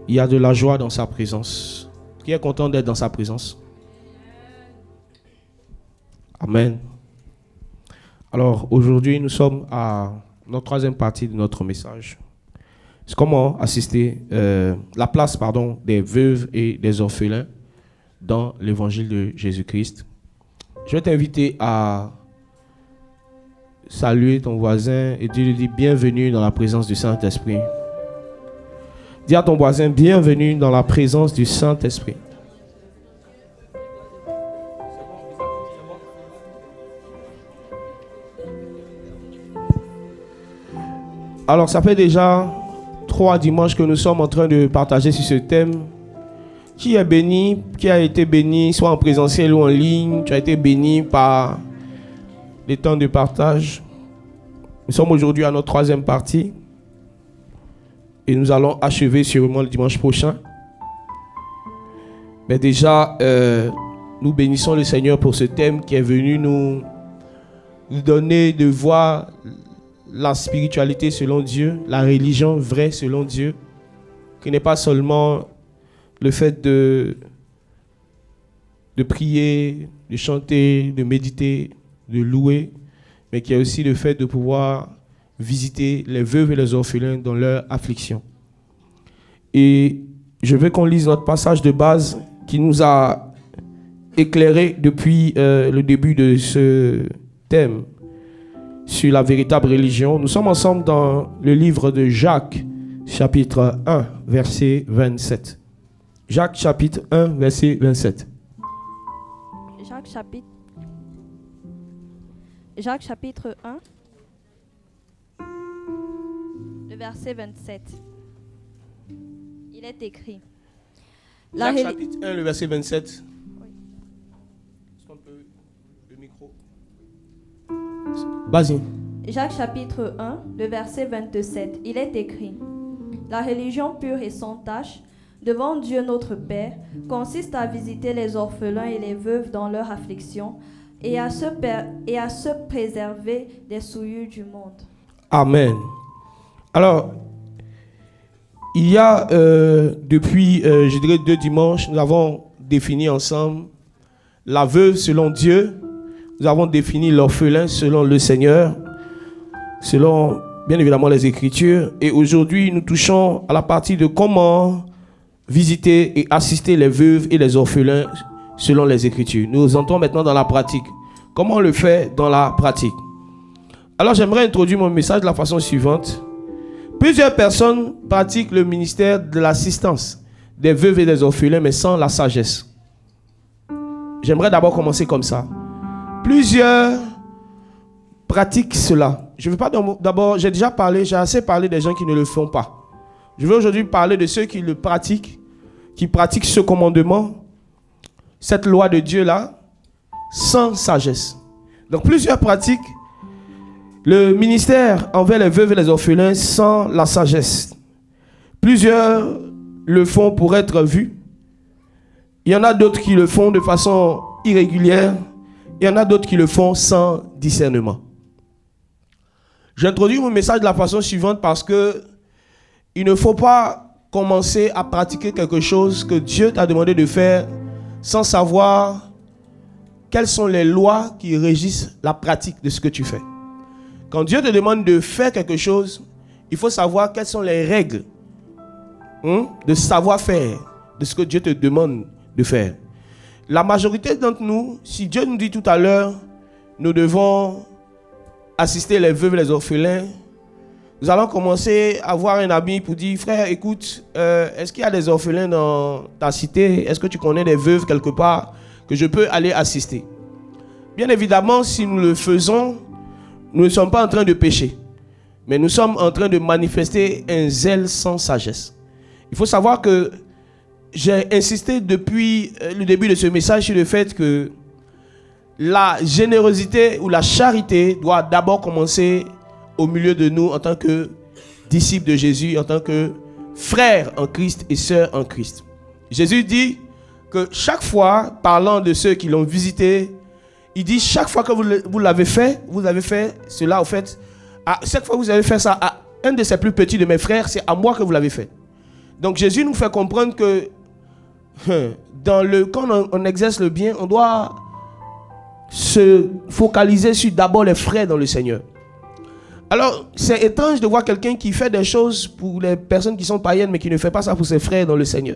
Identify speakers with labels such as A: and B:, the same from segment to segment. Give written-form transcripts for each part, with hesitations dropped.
A: Il y a de la joie dans sa présence. Qui est content d'être dans sa présence? Amen. Alors, aujourd'hui, nous sommes à notre troisième partie de notre message. C'est comment assister, la place, des veuves et des orphelins dans l'évangile de Jésus-Christ. Je vais t'inviter à saluer ton voisin et lui dire bienvenue dans la présence du Saint-Esprit. Dis à ton voisin bienvenue dans la présence du Saint-Esprit. Alors, ça fait déjà 3 dimanches que nous sommes en train de partager sur ce thème. Qui est béni, qui a été béni, soit en présentiel ou en ligne, tu as été béni par les temps de partage. Nous sommes aujourd'hui à notre 3e partie. Et nous allons achever sûrement le dimanche prochain. Mais déjà, nous bénissons le Seigneur pour ce thème qui est venu nous donner de voir la spiritualité selon Dieu, la religion vraie selon Dieu, qui n'est pas seulement le fait de prier, de chanter, de méditer, de louer, mais qui est aussi le fait de pouvoir visiter les veuves et les orphelins dans leur affliction. Et je veux qu'on lise notre passage de base qui nous a éclairé depuis le début de ce thème sur la véritable religion. Nous sommes ensemble dans le livre de Jacques, chapitre 1, verset 27. Jacques, chapitre 1, verset 27.
B: Jacques, chapitre 1, le verset 27. Il est écrit.
A: Jacques, chapitre 1, le verset 27. Oui. Est-ce qu'on peut le micro? Vas-y.
B: Jacques chapitre 1, le verset 27, il est écrit: La religion pure et sans tache, devant Dieu notre Père, consiste à visiter les orphelins et les veuves dans leur affliction et à se préserver des souillures du monde. Amen.
A: Alors, il y a depuis, je dirais 2 dimanches, nous avons défini ensemble la veuve selon Dieu. Nous avons défini l'orphelin selon le Seigneur, selon bien évidemment les Écritures. Et aujourd'hui, nous touchons à la partie de comment visiter et assister les veuves et les orphelins selon les Écritures. Nous entrons maintenant dans la pratique. Comment on le fait dans la pratique? Alors, j'aimerais introduire mon message de la façon suivante. Plusieurs personnes pratiquent le ministère de l'assistance des veuves et des orphelins, mais sans la sagesse. J'aimerais d'abord commencer comme ça. Plusieurs pratiquent cela. Je ne veux pas d'abord, j'ai assez parlé des gens qui ne le font pas. Je veux aujourd'hui parler de ceux qui le pratiquent, qui pratiquent ce commandement, cette loi de Dieu-là, sans sagesse. Donc plusieurs pratiquent le ministère envers les veuves et les orphelins sans la sagesse. Plusieurs le font pour être vus. Il y en a d'autres qui le font de façon irrégulière. Il y en a d'autres qui le font sans discernement. J'introduis mon message de la façon suivante parce que il ne faut pas commencer à pratiquer quelque chose que Dieu t'a demandé de faire sans savoir quelles sont les lois qui régissent la pratique de ce que tu fais. Quand Dieu te demande de faire quelque chose, il faut savoir quelles sont les règles de savoir-faire de ce que Dieu te demande de faire. La majorité d'entre nous, si Dieu nous dit tout à l'heure, nous devons assister les veuves et les orphelins, nous allons commencer à voir un ami pour dire, frère, écoute, est-ce qu'il y a des orphelins dans ta cité? Est-ce que tu connais des veuves quelque part que je peux aller assister? Bien évidemment, si nous le faisons, nous ne sommes pas en train de pécher, mais nous sommes en train de manifester un zèle sans sagesse. Il faut savoir que j'ai insisté depuis le début de ce message sur le fait que la générosité ou la charité doit d'abord commencer au milieu de nous en tant que disciples de Jésus, en tant que frères en Christ et sœurs en Christ. Jésus dit que chaque fois, parlant de ceux qui l'ont visité, il dit chaque fois que vous l'avez fait cela, au fait, chaque fois que vous avez fait ça à un de ces plus petits de mes frères, c'est à moi que vous l'avez fait. Donc Jésus nous fait comprendre que quand on exerce le bien, on doit se focaliser sur d'abord les frères dans le Seigneur. Alors, c'est étrange de voir quelqu'un qui fait des choses pour les personnes qui sont païennes, mais qui ne fait pas ça pour ses frères dans le Seigneur.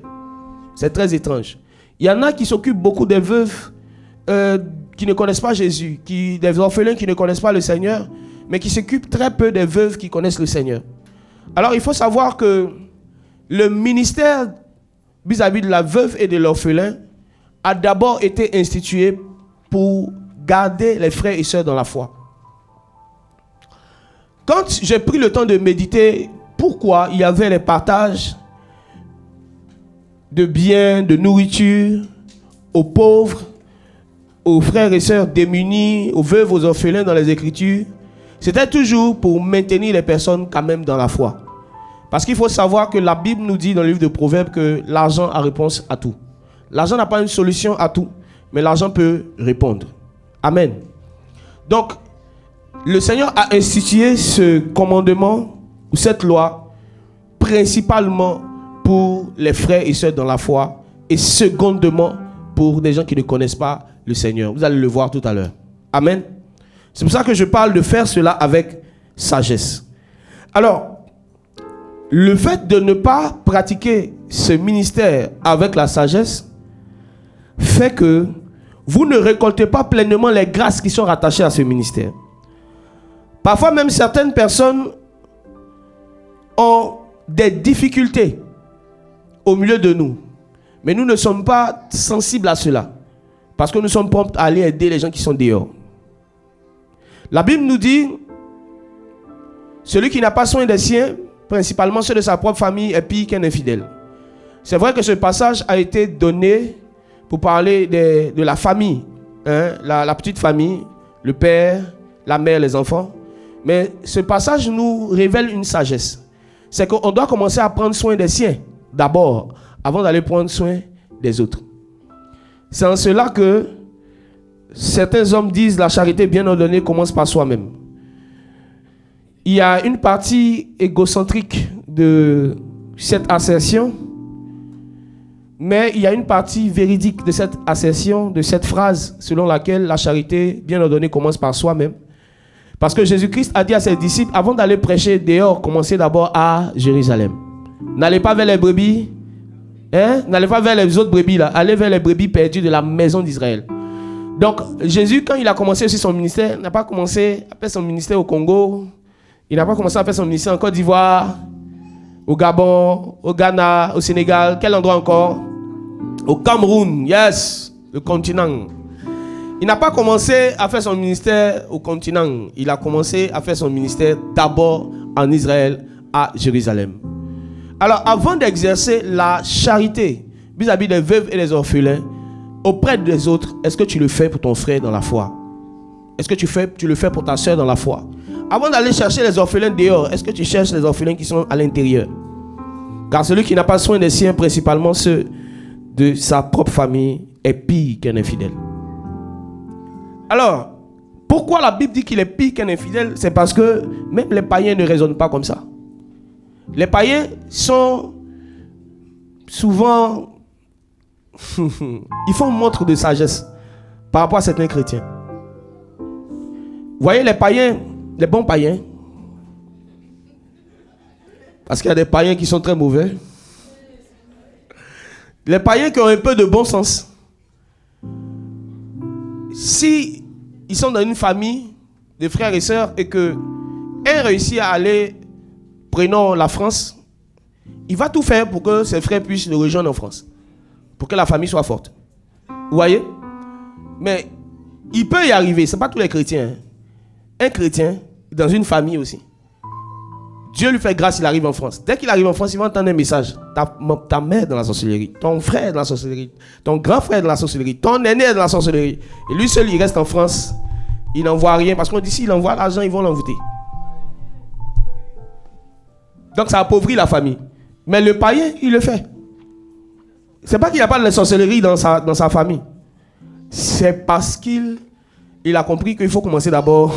A: C'est très étrange. Il y en a qui s'occupent beaucoup des veuves qui ne connaissent pas Jésus, des orphelins qui ne connaissent pas le Seigneur, mais qui s'occupent très peu des veuves qui connaissent le Seigneur. Alors, il faut savoir que le ministère vis-à-vis de la veuve et de l'orphelin a d'abord été institué pour garder les frères et sœurs dans la foi. Quand j'ai pris le temps de méditer pourquoi il y avait les partages de biens, de nourriture aux pauvres, aux frères et sœurs démunis, aux veuves, aux orphelins dans les Écritures, c'était toujours pour maintenir les personnes quand même dans la foi. Parce qu'il faut savoir que la Bible nous dit dans le livre de Proverbes que l'argent a réponse à tout. L'argent n'a pas une solution à tout, mais l'argent peut répondre. Amen. Donc, le Seigneur a institué ce commandement ou cette loi principalement pour les frères et sœurs dans la foi et secondement pour des gens qui ne connaissent pas le Seigneur. Vous allez le voir tout à l'heure. Amen. C'est pour ça que je parle de faire cela avec sagesse. Alors, le fait de ne pas pratiquer ce ministère avec la sagesse fait que vous ne récoltez pas pleinement les grâces qui sont rattachées à ce ministère. Parfois même certaines personnes ont des difficultés au milieu de nous. Mais nous ne sommes pas sensibles à cela. Parce que nous sommes prompts à aller aider les gens qui sont dehors. La Bible nous dit, celui qui n'a pas soin des siens, principalement ceux de sa propre famille, est pire qu'un infidèle. C'est vrai que ce passage a été donné pour parler de la famille. Hein, la petite famille, le père, la mère, les enfants. Mais ce passage nous révèle une sagesse. C'est qu'on doit commencer à prendre soin des siens d'abord, avant d'aller prendre soin des autres. C'est en cela que certains hommes disent la charité bien ordonnée commence par soi-même. Il y a une partie égocentrique de cette assertion, mais il y a une partie véridique de cette assertion, de cette phrase selon laquelle la charité bien ordonnée commence par soi-même. Parce que Jésus-Christ a dit à ses disciples, avant d'aller prêcher dehors, commencez d'abord à Jérusalem. N'allez pas vers les brebis, hein? N'allez pas vers les autres brebis là, allez vers les brebis perdues de la maison d'Israël. Donc Jésus, quand il a commencé aussi son ministère, n'a pas commencé à faire son ministère au Congo, il n'a pas commencé à faire son ministère en Côte d'Ivoire, au Gabon, au Ghana, au Sénégal, quel endroit encore? Au Cameroun, yes, le continent. Il n'a pas commencé à faire son ministère au continent. Il a commencé à faire son ministère d'abord en Israël, à Jérusalem. Alors, avant d'exercer la charité vis-à-vis des veuves et des orphelins auprès des autres, est-ce que tu le fais pour ton frère dans la foi? Est-ce que tu le fais pour ta soeur dans la foi? Avant d'aller chercher les orphelins dehors, est-ce que tu cherches les orphelins qui sont à l'intérieur? Car celui qui n'a pas soin des siens, principalement ceux de sa propre famille, est pire qu'un infidèle. Alors, pourquoi la Bible dit qu'il est pire qu'un infidèle? C'est parce que même les païens ne raisonnent pas comme ça. Les païens sont souvent... ils font montre de sagesse par rapport à certains chrétiens. Vous voyez les païens, les bons païens, parce qu'il y a des païens qui sont très mauvais. Les païens qui ont un peu de bon sens, si ils sont dans une famille de frères et sœurs et que un réussit à aller, prenons la France, il va tout faire pour que ses frères puissent le rejoindre en France, pour que la famille soit forte. Vous voyez? Mais il peut y arriver, ce n'est pas tous les chrétiens. Un chrétien, dans une famille aussi, Dieu lui fait grâce, il arrive en France. Dès qu'il arrive en France, il va entendre un message. Ta mère est dans la sorcellerie, ton frère est dans la sorcellerie, ton grand frère est dans la sorcellerie, ton aîné est dans la sorcellerie. Et lui seul, il reste en France. Il n'envoie rien parce qu'on dit s'il envoie l'argent, ils vont l'envoûter. Donc ça appauvrit la famille. Mais le païen, il le fait. C'est pas qu'il n'y a pas de sorcellerie dans sa famille. C'est parce qu'il a compris qu'il faut commencer d'abord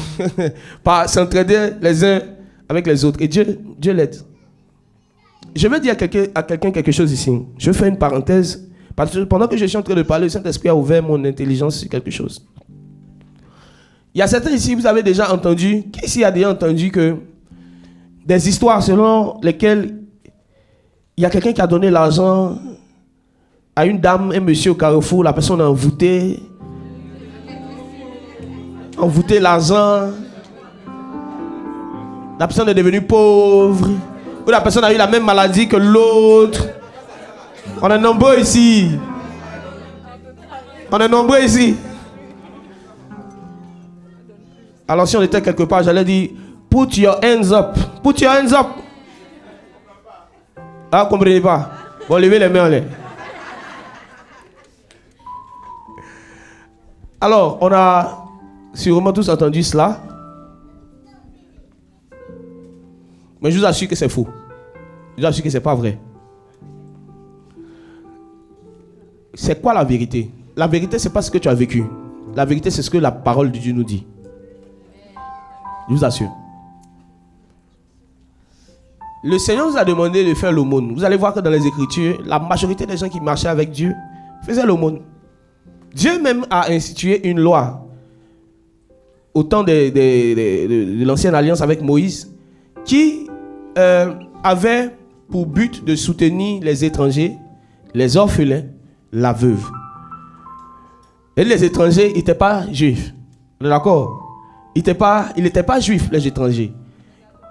A: par s'entraider les uns avec les autres. Et Dieu l'aide. je vais dire à quelqu'un quelque chose ici. Je fais une parenthèse. Parce que pendant que je suis en train de parler, le Saint-Esprit a ouvert mon intelligence sur quelque chose. Il y a certains ici, vous avez déjà entendu, qui ici a déjà entendu que des histoires selon lesquelles il y a quelqu'un qui a donné l'argent à une dame, un monsieur au carrefour, la personne a envoûté l'argent, la personne est devenue pauvre, ou la personne a eu la même maladie que l'autre. On est nombreux ici. On est nombreux ici. Alors si on était quelque part, j'allais dire, put your hands up. Put your hands up. Ah, vous comprenez pas? Bon, levez les mains en l'air. Alors, on a sûrement tous entendu cela. Mais je vous assure que c'est faux. Je vous assure que c'est pas vrai. C'est quoi la vérité? La vérité, c'est pas ce que tu as vécu. La vérité, c'est ce que la parole de Dieu nous dit. Je vous assure. Le Seigneur nous a demandé de faire l'aumône. Vous allez voir que dans les Écritures, la majorité des gens qui marchaient avec Dieu faisaient l'aumône. Dieu même a institué une loi au temps de l'ancienne alliance avec Moïse qui avait pour but de soutenir les étrangers, les orphelins, la veuve. Et les étrangers n'étaient pas juifs. On est d'accord? Ils n'étaient pas juifs, les étrangers.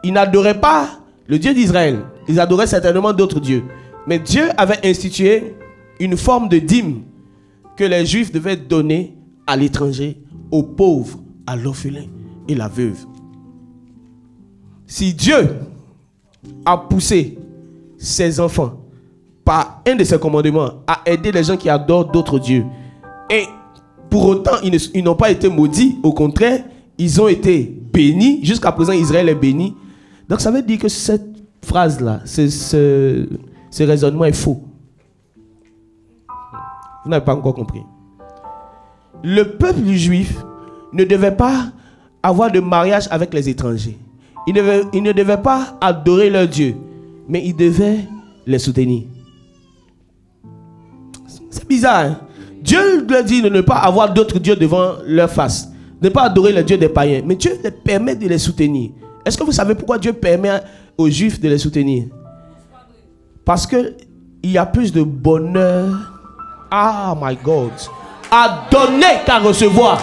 A: Ils n'adoraient pas le Dieu d'Israël. Ils adoraient certainement d'autres dieux. Mais Dieu avait institué une forme de dîme que les juifs devaient donner à l'étranger, aux pauvres, à l'orphelin et la veuve. Si Dieu a poussé ses enfants par un de ses commandements à aider les gens qui adorent d'autres dieux, et pour autant ils n'ont pas été maudits, au contraire, ils ont été bénis. Jusqu'à présent, Israël est béni. Donc ça veut dire que cette phrase-là, ce raisonnement est faux. Vous n'avez pas encore compris. Le peuple juif ne devait pas avoir de mariage avec les étrangers. Il ne devait pas adorer leur Dieu, mais il devait les soutenir. C'est bizarre, hein? Dieu leur dit de ne pas avoir d'autres dieux devant leur face, de ne pas adorer le Dieu des païens, mais Dieu leur permet de les soutenir. Est-ce que vous savez pourquoi Dieu permet aux Juifs de les soutenir? Parce qu'il y a plus de bonheur, ah my God, à donner qu'à recevoir.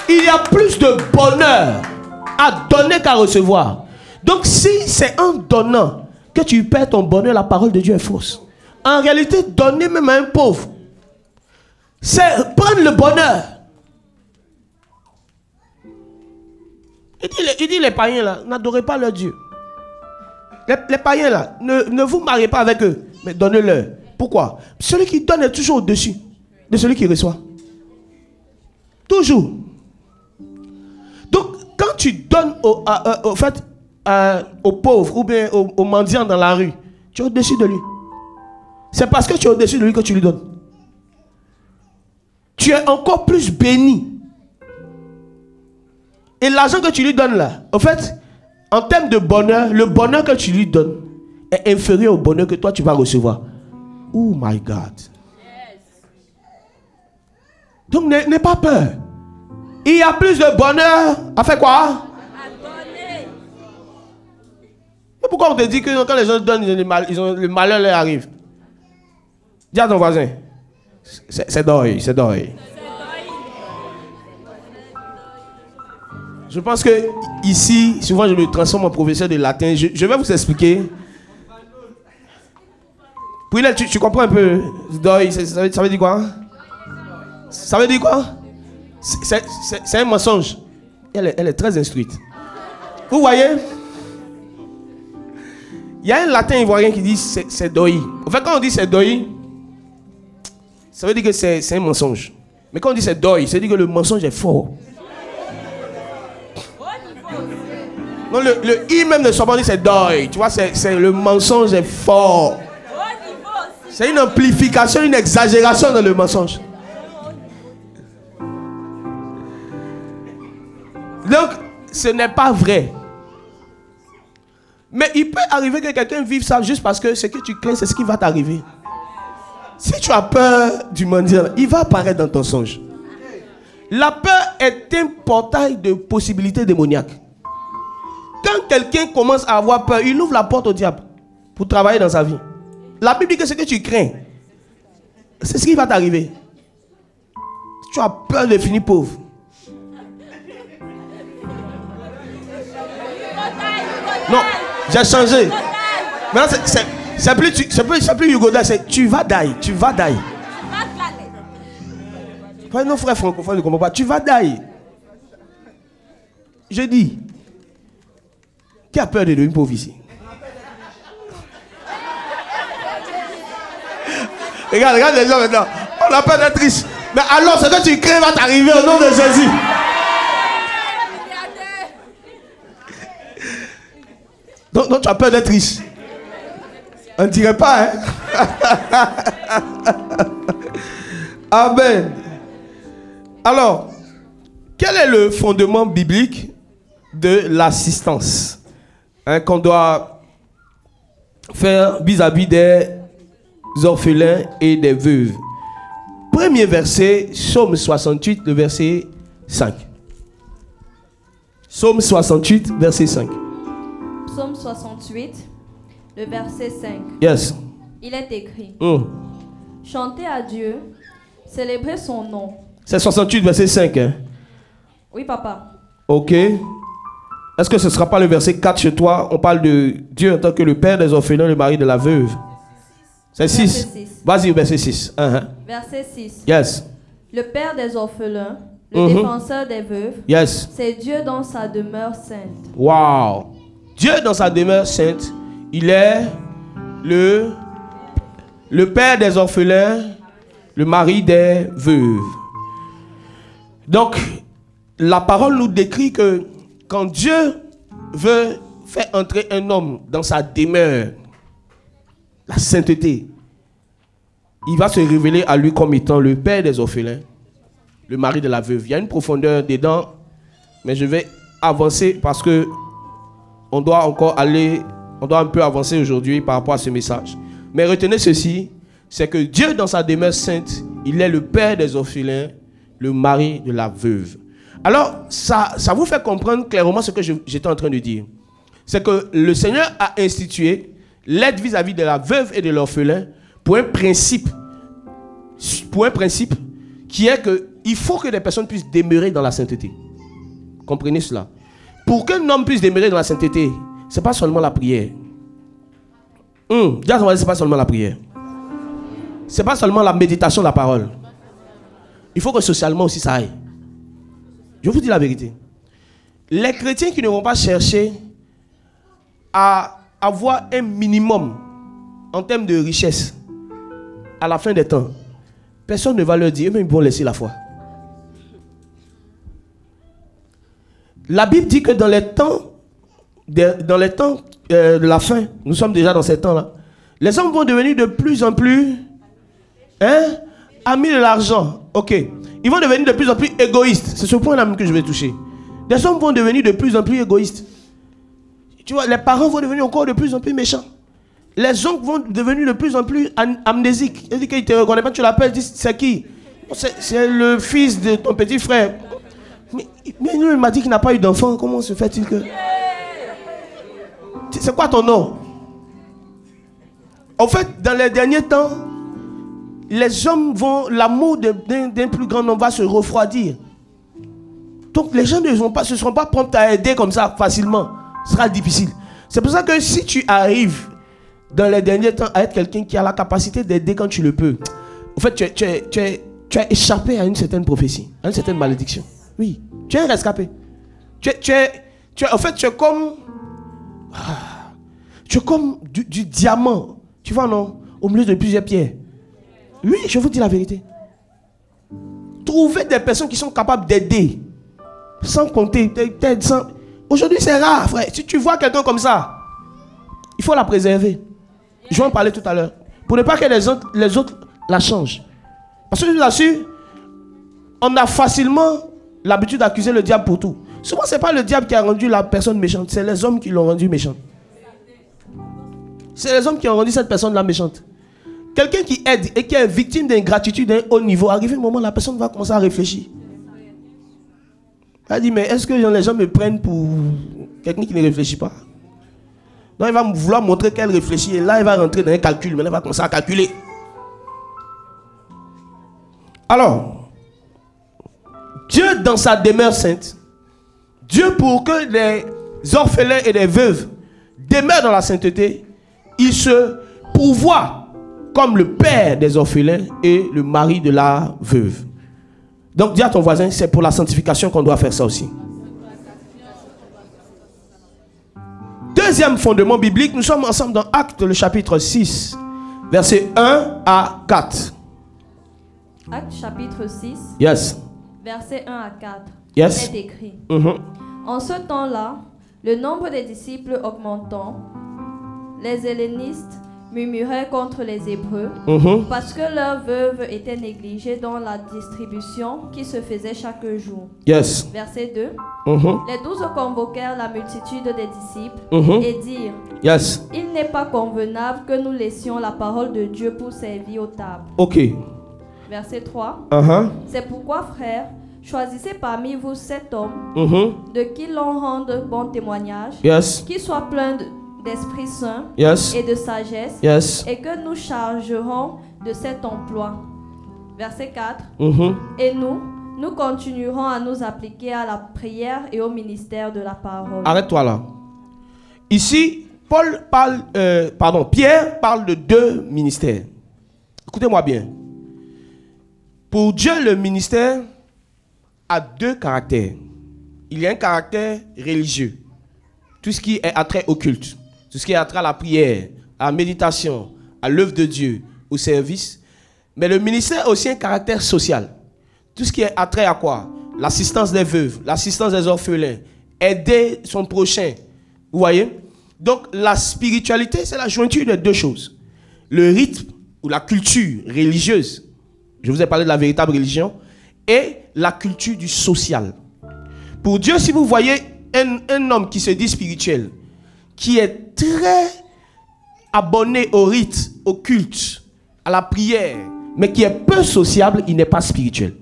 A: Il y a plus de bonheur à donner qu'à recevoir. Donc si c'est en donnant que tu perds ton bonheur, la parole de Dieu est fausse. En réalité, donner même à un pauvre, c'est prendre le bonheur. Il dit les païens là, n'adorez pas leur Dieu. Les païens là, ne vous mariez pas avec eux, mais donnez-leur. Pourquoi? Celui qui donne est toujours au-dessus de celui qui reçoit. Toujours. Donc, quand tu donnes aux pauvres ou bien aux mendiants dans la rue, tu es au-dessus de lui. C'est parce que tu es au-dessus de lui que tu lui donnes. Tu es encore plus béni. Et l'argent que tu lui donnes là, en fait, en termes de bonheur, le bonheur que tu lui donnes est inférieur au bonheur que toi tu vas recevoir. Oh my God. Yes. Donc n'aie pas peur. Il y a plus de bonheur à faire quoi? À donner. Mais pourquoi on te dit que quand les gens donnent, le malheur leur arrive? Dis à ton voisin, c'est d'oeil, c'est d'oeil. Je pense que ici, souvent je me transforme en professeur de latin. Je vais vous expliquer. Puis là, tu comprends un peu. D'oeil, ça veut dire quoi? Ça veut dire quoi? C'est un mensonge. Elle est très instruite. Vous voyez? Il y a un latin ivoirien qui dit c'est d'oeil. En fait, quand on dit c'est d'oeil, ça veut dire que c'est un mensonge. Mais quand on dit c'est d'oeil, ça veut dire que le mensonge est fort. Non, le i même de son dit c'est d'oeil. Tu vois, le mensonge est fort. C'est une amplification, une exagération dans le mensonge. Donc, ce n'est pas vrai. Mais il peut arriver que quelqu'un vive ça juste parce que ce que tu crains, c'est ce qui va t'arriver. Si tu as peur du mendiant, il va apparaître dans ton songe. La peur est un portail de possibilités démoniaques. Quand quelqu'un commence à avoir peur, il ouvre la porte au diable pour travailler dans sa vie. La Bible dit que ce que tu crains, c'est ce qui va t'arriver. Si tu as peur de finir pauvre. Non, j'ai changé. Maintenant, c'est plus Hugo Die, c'est tu vas die, tu vas die. Nos frères francophones ne comprennent pas. Tu vas die. Je dis, qui a peur de devenir pauvre ici? Regarde les gens maintenant. On a peur d'être riche. Mais alors, ce que tu crées va t'arriver au nom de Jésus. Donc tu as peur d'être riche. On ne dirait pas, hein? Amen. Alors, quel est le fondement biblique de l'assistance qu'on doit faire vis-à-vis des orphelins et des veuves? Premier verset, Psaume 68, le verset 5. Psaume 68, verset 5.
B: Psaume 68, le verset 5.
A: Yes.
B: Il est écrit: Chantez à Dieu, célébrez son nom.
A: C'est 68, verset 5. Hein?
B: Oui, papa.
A: Ok. Est-ce que ce ne sera pas le verset 4 chez toi? On parle de Dieu en tant que le père des orphelins, le mari de la veuve. C'est 6. Vas-y, verset 6.
B: Verset 6.
A: Yes.
B: Le père des orphelins, le défenseur des veuves.
A: Yes.
B: C'est Dieu dans sa demeure sainte.
A: Wow. Dieu dans sa demeure sainte, il est le père des orphelins, le mari des veuves. Donc, la parole nous décrit que quand Dieu veut faire entrer un homme dans sa demeure, la sainteté, il va se révéler à lui comme étant le père des orphelins, le mari de la veuve. Il y a une profondeur dedans, mais je vais avancer parce que on doit un peu avancer aujourd'hui par rapport à ce message. Mais retenez ceci, c'est que Dieu dans sa demeure sainte, il est le père des orphelins, le mari de la veuve. Alors, ça vous fait comprendre clairement ce que j'étais en train de dire. C'est que le Seigneur a institué l'aide vis-à-vis de la veuve et de l'orphelin pour un principe qui est qu'il faut que les personnes puissent demeurer dans la sainteté. Comprenez cela. Pour qu'un homme puisse demeurer dans la sainteté, ce n'est pas seulement la prière. C'est pas seulement la prière. Ce n'est pas seulement la méditation de la parole. Il faut que socialement aussi ça aille. Je vous dis la vérité. Les chrétiens qui ne vont pas chercher à avoir un minimum en termes de richesse à la fin des temps, personne ne va leur dire, mais ils vont laisser la foi. La Bible dit que dans les temps de la fin, nous sommes déjà dans ces temps-là, les hommes vont devenir de plus en plus amis de l'argent. Ok. Ils vont devenir de plus en plus égoïstes. C'est ce point-là même que je vais toucher. Les hommes vont devenir de plus en plus égoïstes. Tu vois, les parents vont devenir encore de plus en plus méchants. Les oncles vont devenir de plus en plus amnésiques. Ils disent qu'ils ne te reconnaissent pas, tu l'appelles, ils disent c'est qui? C'est le fils de ton petit frère. Mais nous, il m'a dit qu'il n'a pas eu d'enfant. Comment se fait-il que... C'est quoi ton nom? En fait, dans les derniers temps, les hommes vont... L'amour d'un plus grand homme va se refroidir. Donc les gens ne seront pas prompts à aider comme ça facilement. Ce sera difficile. C'est pour ça que si tu arrives dans les derniers temps à être quelqu'un qui a la capacité d'aider quand tu le peux, en fait, tu as échappé à une certaine prophétie, à une certaine malédiction. Oui, tu es un rescapé. En fait, tu es comme du diamant. Tu vois, non? Au milieu de plusieurs pierres. Oui, je vous dis la vérité. Trouvez des personnes qui sont capables d'aider. Sans compter. Aujourd'hui, c'est rare, frère. Si tu vois quelqu'un comme ça, il faut la préserver. Je vais en parler tout à l'heure. Pour ne pas que les autres la changent. Parce que je vous assure, on a facilement l'habitude d'accuser le diable pour tout. Souvent, ce n'est pas le diable qui a rendu la personne méchante, c'est les hommes qui l'ont rendu méchante. C'est les hommes qui ont rendu cette personne-là méchante. Quelqu'un qui aide et qui est victime d'ingratitude d'un haut niveau, arrivé un moment, la personne va commencer à réfléchir. Elle dit, mais est-ce que les gens me prennent pour quelqu'un qui ne réfléchit pas? Donc il va vouloir montrer qu'elle réfléchit et là il va rentrer dans un calcul. Maintenant il va commencer à calculer. Alors, Dieu dans sa demeure sainte, Dieu pour que les orphelins et les veuves demeurent dans la sainteté, il se pourvoit comme le père des orphelins et le mari de la veuve. Donc dis à ton voisin, c'est pour la sanctification qu'on doit faire ça aussi. Deuxième fondement biblique, nous sommes ensemble dans Actes, le chapitre 6, versets 1 à 4.
B: Actes chapitre 6,
A: Yes.
B: versets 1 à 4.
A: Yes.
B: Il est écrit.
A: Mhm.
B: En ce temps-là, le nombre des disciples augmentant, les hellénistes murmuraient contre les Hébreux
A: Mhm.
B: parce que leurs veuves étaient négligées dans la distribution qui se faisait chaque jour.
A: Yes.
B: Verset 2.
A: Mhm.
B: Les 12 convoquèrent la multitude des disciples
A: Mhm.
B: et dirent:
A: Yes.
B: Il n'est pas convenable que nous laissions la parole de Dieu pour servir aux tables.
A: Ok.
B: Verset 3.
A: Uh-huh.
B: C'est pourquoi, frères, choisissez parmi vous 7 hommes
A: Mhm.
B: de qui l'on rende bon témoignage,
A: Yes.
B: qui soient pleins d'Esprit Saint
A: Yes.
B: et de sagesse,
A: Yes.
B: et que nous chargerons de cet emploi. Verset 4.
A: Mhm.
B: Et nous continuerons à nous appliquer à la prière et au ministère de la parole.
A: Arrête-toi là. Ici, Pierre parle de deux ministères. Écoutez-moi bien. Pour Dieu, le ministère a deux caractères. Il y a un caractère religieux. Tout ce qui est attrait au culte, tout ce qui est attrait à la prière, à la méditation, à l'œuvre de Dieu, au service. Mais le ministère a aussi un caractère social. Tout ce qui est attrait à quoi? L'assistance des veuves, l'assistance des orphelins, aider son prochain. Vous voyez? Donc la spiritualité, c'est la jointure de deux choses. Le rythme ou la culture religieuse, je vous ai parlé de la véritable religion, et la culture du social. Pour Dieu, si vous voyez un homme qui se dit spirituel, qui est très abonné au rite, au culte, à la prière, mais qui est peu sociable, il n'est pas spirituel.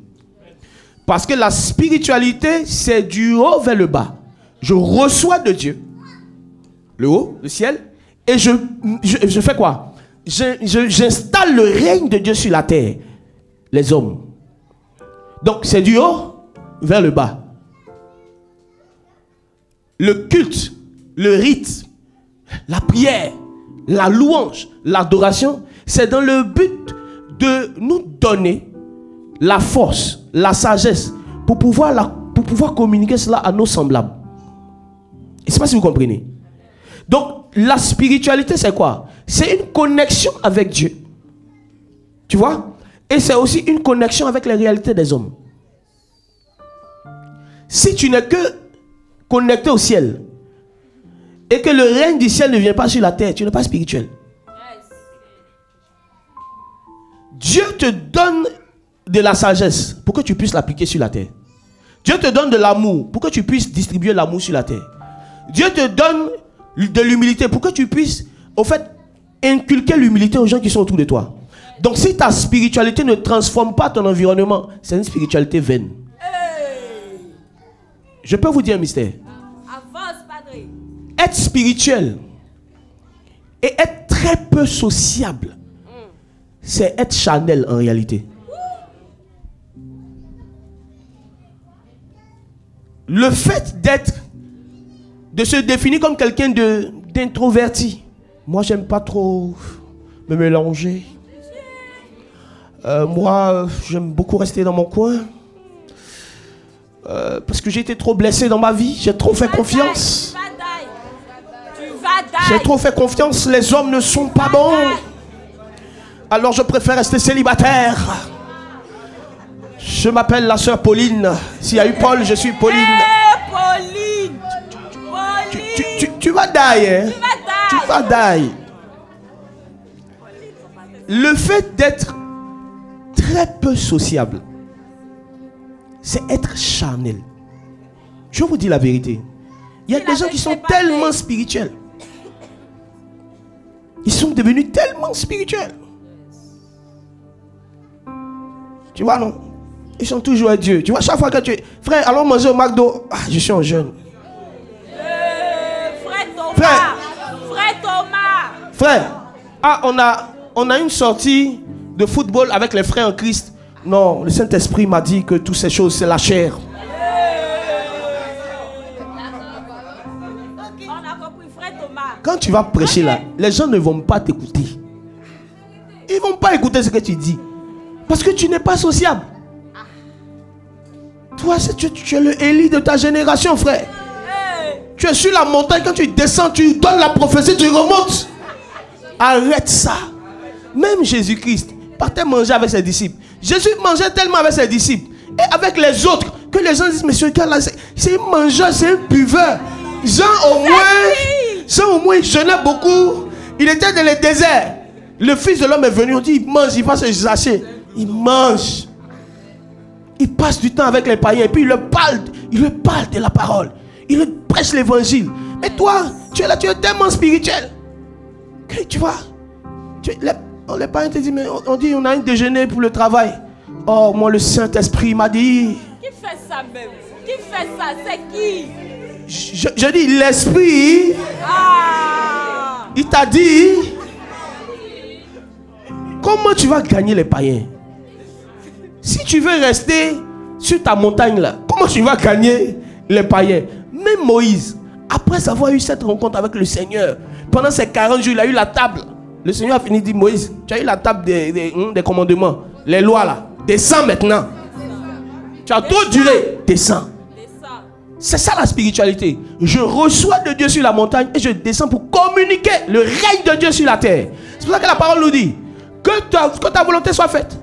A: Parce que la spiritualité, c'est du haut vers le bas. Je reçois de Dieu, le haut, le ciel, et je fais quoi? J'installe le règne de Dieu sur la terre, les hommes. Donc c'est du haut vers le bas. Le culte, le rite, la prière, la louange, l'adoration, c'est dans le but de nous donner la force, la sagesse pour pouvoir communiquer cela à nos semblables. Je ne sais pas si vous comprenez. Donc la spiritualité, c'est quoi? C'est une connexion avec Dieu. Tu vois? Et c'est aussi une connexion avec les réalités des hommes. Si tu n'es que connecté au ciel et que le règne du ciel ne vient pas sur la terre, tu n'es pas spirituel. Dieu te donne de la sagesse pour que tu puisses l'appliquer sur la terre. Dieu te donne de l'amour pour que tu puisses distribuer l'amour sur la terre. Dieu te donne de l'humilité pour que tu puisses, au fait, inculquer l'humilité aux gens qui sont autour de toi. Donc si ta spiritualité ne transforme pas ton environnement, c'est une spiritualité vaine. Je peux vous dire un mystère.
C: Avance, Padre.
A: Être spirituel et être très peu sociable, c'est être charnel en réalité. Le fait de se définir comme quelqu'un d'introverti. Moi, j'aime pas trop me mélanger. Moi, j'aime beaucoup rester dans mon coin. Parce que j'ai été trop blessé dans ma vie. J'ai trop fait confiance. J'ai trop fait confiance. Les hommes ne sont pas bons. Alors je préfère rester célibataire. Je m'appelle la sœur Pauline. S'il y a eu Paul, je suis Pauline.
C: Pauline.
A: Tu vas die, hein? Tu vas die. Le fait d'être très peu sociable, c'est être charnel. Je vous dis la vérité. Il y a des gens qui sont tellement spirituels. Ils sont devenus tellement spirituels. Tu vois, non? Ils sont toujours à Dieu. Tu vois, chaque fois que tu... Frère, allons manger au McDo. Ah, je suis en jeûne.
C: Frère Thomas. Frère Thomas.
A: Frère, on a une sortie de football avec les frères en Christ. Non, le Saint-Esprit m'a dit que toutes ces choses, c'est la chair.
C: On a compris, frère Thomas.
A: Quand tu vas prêcher là, les gens ne vont pas t'écouter. Ils ne vont pas écouter ce que tu dis. Parce que tu n'es pas sociable. Toi, tu es le Élie de ta génération, frère. Tu es sur la montagne, quand tu descends, tu donnes la prophétie, tu remontes. Arrête ça. Même Jésus-Christ partait manger avec ses disciples. Jésus mangeait tellement avec ses disciples et avec les autres que les gens disent, mais ce gars-là, c'est un mangeur, c'est un buveur. Jean au moins, il jeûnait beaucoup. Il était dans le désert. Le Fils de l'homme est venu, on dit, il mange, il va se sacher. Il mange. Il passe du temps avec les païens et puis il leur parle de la parole. Il leur prêche l'évangile. Mais toi, tu es là, tu es tellement spirituel. Que tu vois, les païens te disent, mais on dit, on a un déjeuner pour le travail. Oh, moi, le Saint-Esprit m'a dit.
C: Qui fait ça même? Qui fait ça? C'est qui?
A: Je dis, l'Esprit, il t'a dit, comment tu vas gagner les païens? Si tu veux rester sur ta montagne là, comment tu vas gagner les païens? Même Moïse, après avoir eu cette rencontre avec le Seigneur, pendant ces 40 jours, il a eu la table. Le Seigneur a fini de dire, Moïse, tu as eu la table des commandements, les lois là. Descends maintenant. Tu as trop duré. Descends. C'est ça la spiritualité. Je reçois de Dieu sur la montagne et je descends pour communiquer le règne de Dieu sur la terre. C'est pour ça que la parole nous dit que ta volonté soit faite.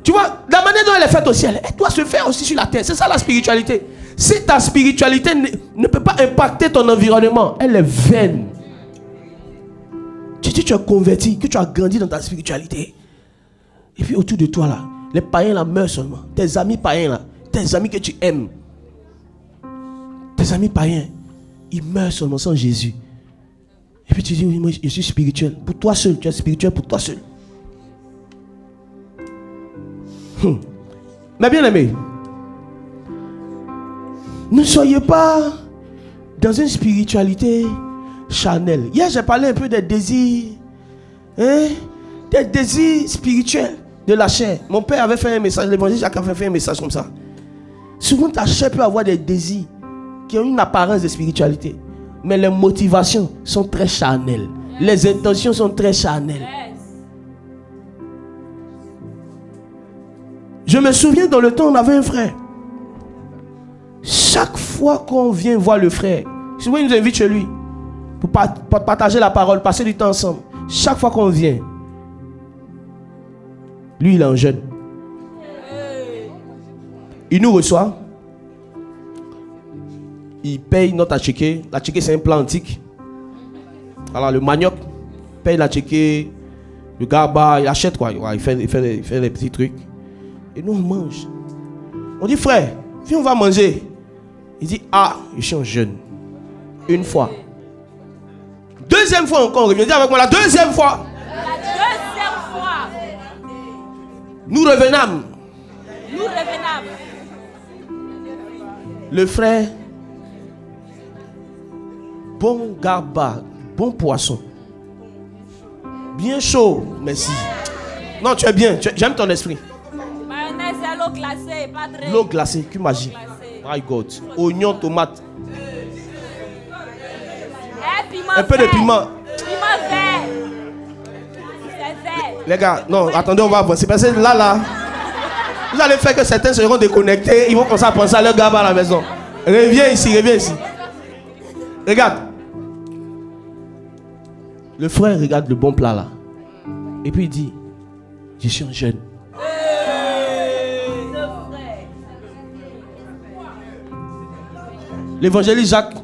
A: Tu vois, la manière dont elle est faite au ciel, elle doit se faire aussi sur la terre. C'est ça la spiritualité. Si ta spiritualité ne peut pas impacter ton environnement, elle est vaine. Tu dis que tu es converti, que tu as grandi dans ta spiritualité. Et puis autour de toi là, les païens là meurent seulement. Tes amis païens là, tes amis que tu aimes. Tes amis païens, ils meurent seulement sans Jésus. Et puis tu dis, oui, moi je suis spirituel. Pour toi seul, tu es spirituel pour toi seul. Mais bien aimé, ne soyez pas dans une spiritualité charnelle. Hier j'ai parlé un peu des désirs, des désirs spirituels de la chair. Mon père avait fait un message, l'évangile Jacques avait fait un message comme ça. Souvent ta chair peut avoir des désirs qui ont une apparence de spiritualité, mais les motivations sont très charnelles. Les intentions sont très charnelles. Je me souviens, dans le temps, on avait un frère. Chaque fois qu'on vient voir le frère, souvent il nous invite chez lui pour partager la parole, passer du temps ensemble. Chaque fois qu'on vient, lui il est en jeûne. Il nous reçoit. Il paye notre atchiqué. L'atchiqué c'est un plat antique. Alors le manioc paye l'atchiqué. Le gaba, il achète quoi. Il fait des petits trucs. Et nous on mange. On dit frère, viens on va manger. Il dit ah, je suis en jeûne. Une fois. Deuxième fois encore, on revient. Dis avec moi la deuxième fois.
C: La deuxième fois.
A: Nous revenons.
C: Nous revenons.
A: Le frère, bon gaba, bon poisson. Bien chaud, merci. Non, tu es bien, j'aime ton esprit.
C: Mayonnaise et l'eau glacée, pas très.
A: L'eau glacée, que magie. My God. Oignon, tomate. Un peu de piment.
C: Piment vert. C'est vert.
A: Les gars, non, attendez, on va avancer. Parce que là, vous allez faire que certains seront déconnectés. Ils vont commencer à penser à leur gaba à la maison. Reviens ici, reviens ici. Regarde. Le frère regarde le bon plat là. Et puis il dit, je suis un jeune. L'évangéliste Jacques,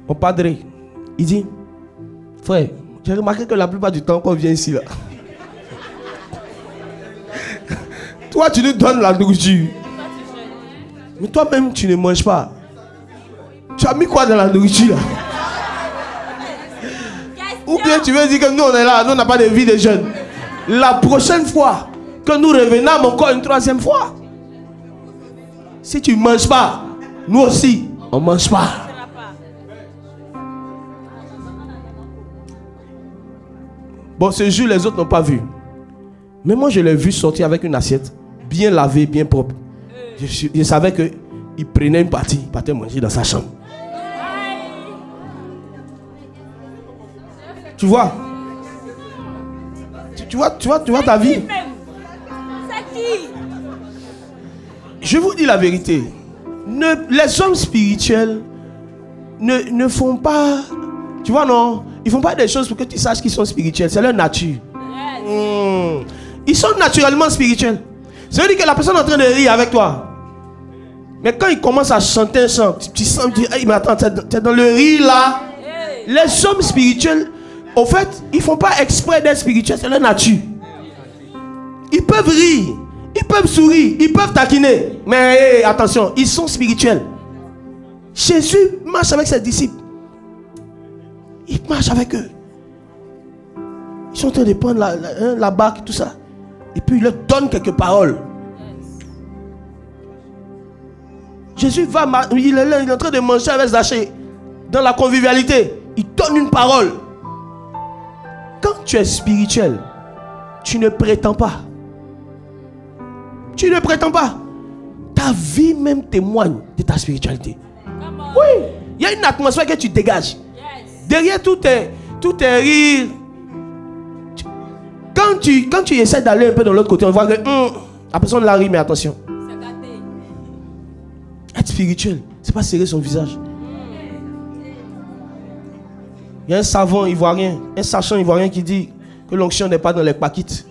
A: mon padre, il dit, frère, j'ai remarqué que la plupart du temps qu'on vient ici là, toi tu nous donnes la nourriture, mais toi-même tu ne manges pas. Tu as mis quoi dans la nourriture là?
C: Qu'est-ce
A: Ou bien tu veux dire que nous on est là, nous on n'a pas de vie de jeunes. La prochaine fois que nous revenons encore une troisième fois, si tu ne manges pas, nous aussi, on ne mange pas. Bon, ce jour, les autres n'ont pas vu. Mais moi, je l'ai vu sortir avec une assiette bien lavée, bien propre. Je savais qu'il prenait une partie, il partait manger dans sa chambre. Tu vois? Tu vois ta vie?
C: C'est qui?
A: Je vous dis la vérité. Les hommes spirituels ne font pas... Tu vois, non? Ils ne font pas des choses pour que tu saches qu'ils sont spirituels. C'est leur nature. Yes. Ils sont naturellement spirituels. Ça veut dire que la personne est en train de rire avec toi. Mais quand il commence à chanter un chant, tu sens, tu dis, hey, mais attends, t'es dans le rire là. Hey. Les hommes spirituels, au fait, ils ne font pas exprès d'être spirituels. C'est leur nature. Ils peuvent rire, ils peuvent sourire, ils peuvent taquiner. Mais hey, attention, ils sont spirituels. Jésus marche avec ses disciples. Il marche avec eux. Ils sont en train de prendre la barque, tout ça. Et puis il leur donne quelques paroles. Jésus va, il est en train de manger avec Zachée. Dans la convivialité, il donne une parole. Quand tu es spirituel, tu ne prétends pas. Tu ne prétends pas. Ta vie même témoigne de ta spiritualité. Oui, il y a une atmosphère que tu dégages. Derrière tout est rire. Quand tu essaies d'aller un peu de l'autre côté, on voit que la personne la rit, mais attention. Être spirituel, c'est pas serrer son visage. Il y a un savant ivoirien, un sachant ivoirien qui dit que l'onction n'est pas dans les paquites.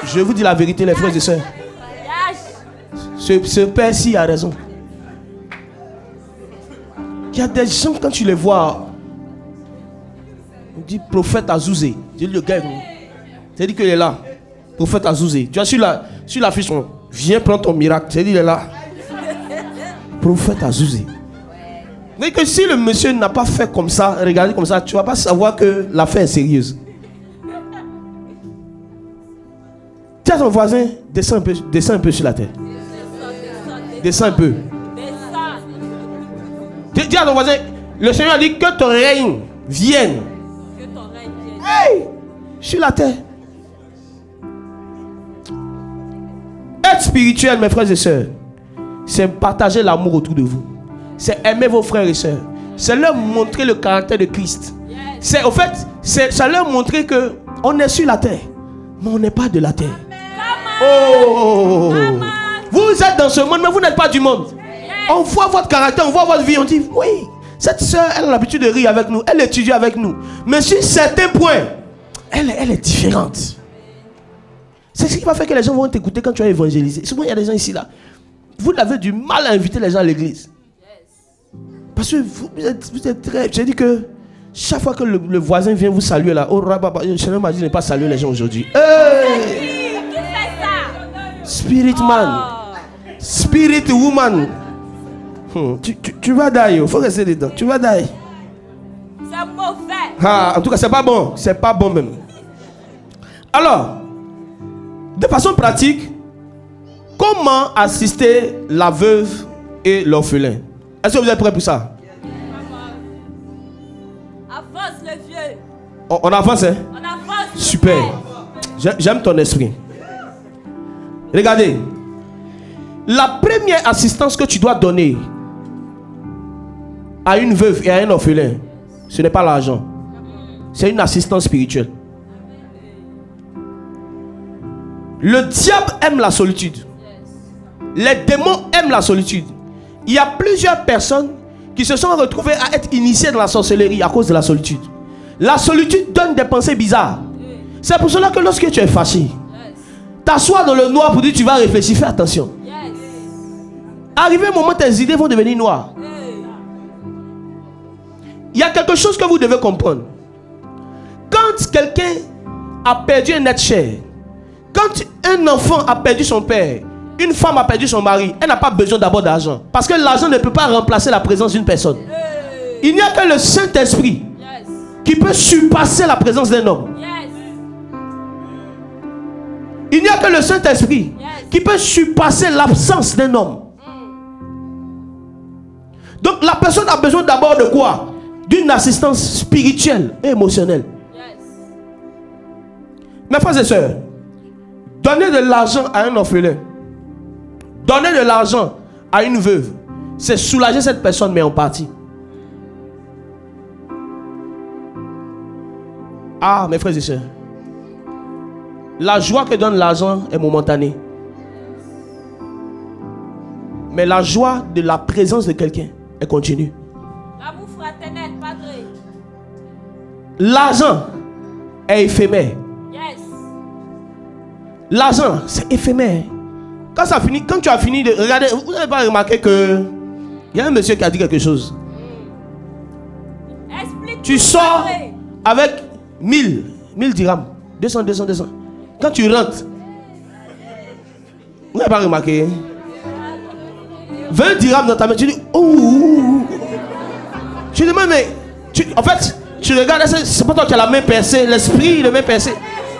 A: Je vous dis la vérité, les frères et sœurs. Ce père-ci a raison. Il y a des gens, quand tu les vois, on dit prophète Azouzé. Je dis le gars, c'est-à-dire qu'il est là. Prophète Azouzé. Tu vois sur la fiche, viens prendre ton miracle. C'est-à-dire il est là. Prophète Azouzé. Mais que si le monsieur n'a pas fait comme ça, regardez comme ça, tu ne vas pas savoir que l'affaire est sérieuse. Tiens ton voisin, descends un peu sur la terre. Descends un peu. Dis à ton voisin, le Seigneur a dit que ton règne vienne. Hey, sur la terre. Être spirituel, mes frères et sœurs, c'est partager l'amour autour de vous. C'est aimer vos frères et sœurs. C'est leur montrer le caractère de Christ. C'est au fait, ça leur montrer que on est sur la terre, mais on n'est pas de la terre. Oh, vous êtes dans ce monde, mais vous n'êtes pas du monde. On voit votre caractère, on voit votre vie, on dit oui, cette sœur, elle a l'habitude de rire avec nous, elle étudie avec nous. Mais sur certains points, elle est différente. C'est ce qui va faire que les gens vont t'écouter quand tu vas évangéliser. Souvent, il y a des gens ici là. Vous avez du mal à inviter les gens à l'église. Parce que vous êtes très... J'ai dit que chaque fois que le voisin vient vous saluer là, oh, le Seigneur m'a dit de ne pas saluer les gens aujourd'hui. Hey!
C: Qui fait ça?
A: Spirit man. Spirit woman. Tu vas die, il faut rester dedans. Tu vas die.
C: C'est mauvais.
A: Ah, en tout cas, c'est pas bon. C'est pas bon même. Alors, de façon pratique, comment assister la veuve et l'orphelin? Est-ce que vous êtes prêts pour ça?
C: Avance le vieux.
A: On avance, hein?
C: On avance.
A: Super. J'aime ton esprit. Regardez. La première assistance que tu dois donner à une veuve et à un orphelin, ce n'est pas l'argent. C'est une assistance spirituelle. Le diable aime la solitude. Les démons aiment la solitude. Il y a plusieurs personnes qui se sont retrouvées à être initiées dans la sorcellerie à cause de la solitude. La solitude donne des pensées bizarres. C'est pour cela que lorsque tu es fâché, t'assois dans le noir pour dire tu vas réfléchir, fais attention. Arrivé un moment, tes idées vont devenir noires. Il y a quelque chose que vous devez comprendre. Quand quelqu'un a perdu un être cher, quand un enfant a perdu son père, une femme a perdu son mari, elle n'a pas besoin d'abord d'argent. Parce que l'argent ne peut pas remplacer la présence d'une personne. Il n'y a que le Saint-Esprit qui peut surpasser la présence d'un homme.
C: Yes.
A: Il n'y a que le Saint-Esprit qui peut surpasser l'absence d'un homme. Donc la personne a besoin d'abord de quoi? D'une assistance spirituelle et émotionnelle.
C: Yes.
A: Mes frères et sœurs, donner de l'argent à un orphelin, donner de l'argent à une veuve, c'est soulager cette personne, mais en partie. Ah, mes frères et sœurs, la joie que donne l'argent est momentanée. Mais la joie de la présence de quelqu'un est continue.
C: L'amour fraternel, Padre.
A: L'argent est éphémère.
C: Yes.
A: L'argent, c'est éphémère. Quand ça finit, quand tu as fini de regarder, vous n'avez pas remarqué que il y a un monsieur qui a dit quelque chose.
C: Explique.
A: Tu sors avec 1000 dirhams, 200. Quand tu rentres, vous n'avez pas remarqué, hein? 20 dirhams dans ta main, tu dis, oh. Tu dis, mais en fait, tu regardes, c'est pas toi qui as la main percée, l'esprit de main percée.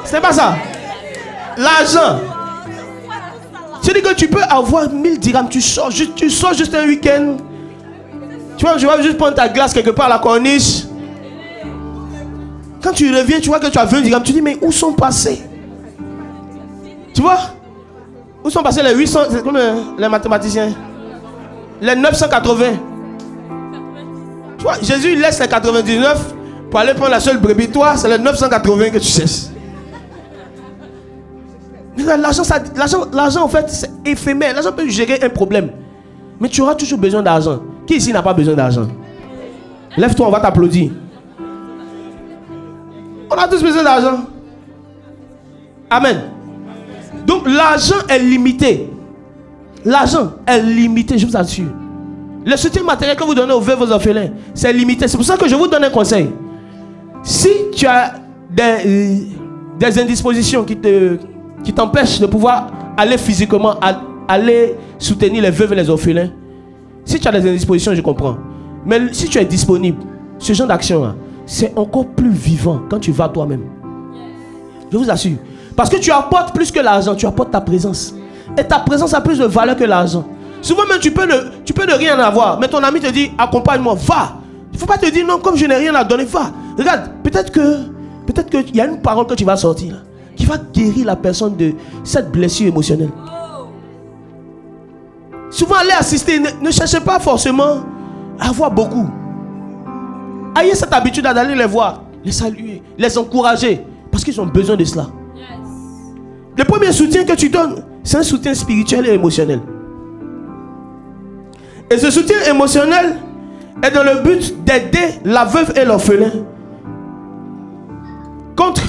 A: C'est pas ça. L'argent. Tu dis que tu peux avoir 1000 dirhams, tu sors juste un week-end. Tu vois, je vais juste prendre ta glace quelque part à la corniche. Quand tu reviens, tu vois que tu as 20 dirhams, tu dis, mais où sont passés? Tu vois? Où sont passés les 800, c'est comme les mathématiciens? Les 980. Tu vois, Jésus laisse les 99 pour aller prendre la seule brebis. Toi, c'est les 980 que tu cesses. L'argent, en fait, c'est éphémère. L'argent peut gérer un problème. Mais tu auras toujours besoin d'argent. Qui ici n'a pas besoin d'argent? Lève-toi, on va t'applaudir. On a tous besoin d'argent. Amen. Donc, l'argent est limité. L'argent est limité, je vous assure. Le soutien matériel que vous donnez aux veuves, aux orphelins, c'est limité. C'est pour ça que je vous donne un conseil. Si tu as des indispositions qui t'empêchent de pouvoir aller physiquement, aller soutenir les veuves et les orphelins, si tu as des indispositions, je comprends. Mais si tu es disponible, ce genre d'action, c'est encore plus vivant quand tu vas toi-même. Je vous assure. Parce que tu apportes plus que l'argent, tu apportes ta présence. Et ta présence a plus de valeur que l'argent. Souvent même tu peux ne rien avoir. Mais ton ami te dit, accompagne-moi, va. Il ne faut pas te dire non, comme je n'ai rien à donner, va. Regarde, peut-être qu'il y a une parole que tu vas sortir là, qui va guérir la personne de cette blessure émotionnelle. Souvent aller assister, ne cherchez pas forcément à avoir beaucoup. Ayez cette habitude d'aller les voir, les saluer, les encourager. Parce qu'ils ont besoin de cela. Le premier soutien que tu donnes, c'est un soutien spirituel et émotionnel. Et ce soutien émotionnel est dans le but d'aider la veuve et l'orphelin contre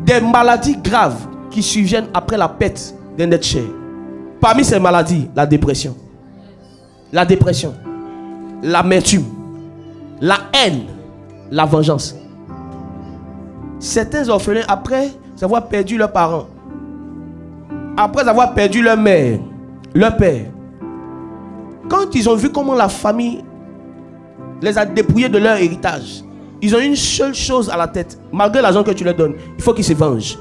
A: des maladies graves qui surviennent après la perte d'un être cher. Parmi ces maladies, la dépression, l'amertume, la haine, la vengeance. Certains orphelins, après avoir perdu leurs parents, après avoir perdu leur mère, leur père, quand ils ont vu comment la famille les a dépouillés de leur héritage, ils ont une seule chose à la tête. Malgré l'argent que tu leur donnes, il faut qu'ils se vengent.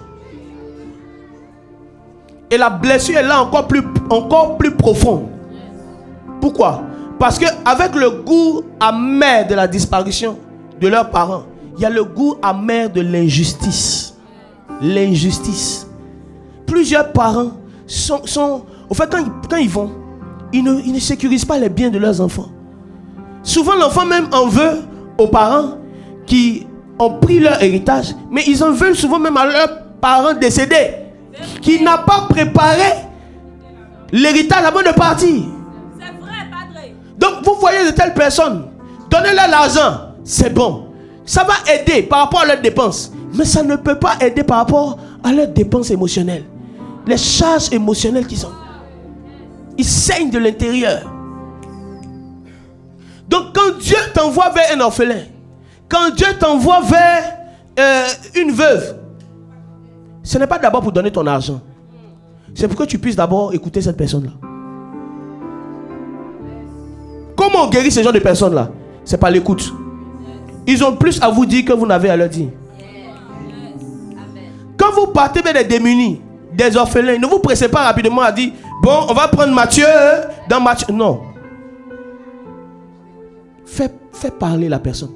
A: Et la blessure est là encore plus profonde. Pourquoi? Parce qu'avec le goût amer de la disparition de leurs parents, il y a le goût amer de l'injustice. L'injustice. Plusieurs parents sont au fait, quand ils vont, ils ne sécurisent pas les biens de leurs enfants. Souvent, l'enfant même en veut aux parents qui ont pris leur héritage, mais ils en veulent souvent même à leurs parents décédés, qui n'ont pas préparé l'héritage avant de partir.
C: C'est vrai, Padre.
A: Donc, vous voyez de telles personnes, donnez-leur l'argent, c'est bon. Ça va aider par rapport à leurs dépenses, mais ça ne peut pas aider par rapport à leurs dépenses émotionnelles. Les charges émotionnelles qu'ils ont. Ils saignent de l'intérieur. Donc quand Dieu t'envoie vers un orphelin, quand Dieu t'envoie vers une veuve, ce n'est pas d'abord pour donner ton argent. C'est pour que tu puisses d'abord écouter cette personne-là. Comment on guérit ce genre de personnes-là? c'est pas l'écoute. Ils ont plus à vous dire que vous n'avez à leur dire. Quand vous partez vers des démunis, des orphelins, ne vous pressez pas rapidement à dire, bon, on va prendre Matthieu dans Matthieu. Non. Fais parler la personne.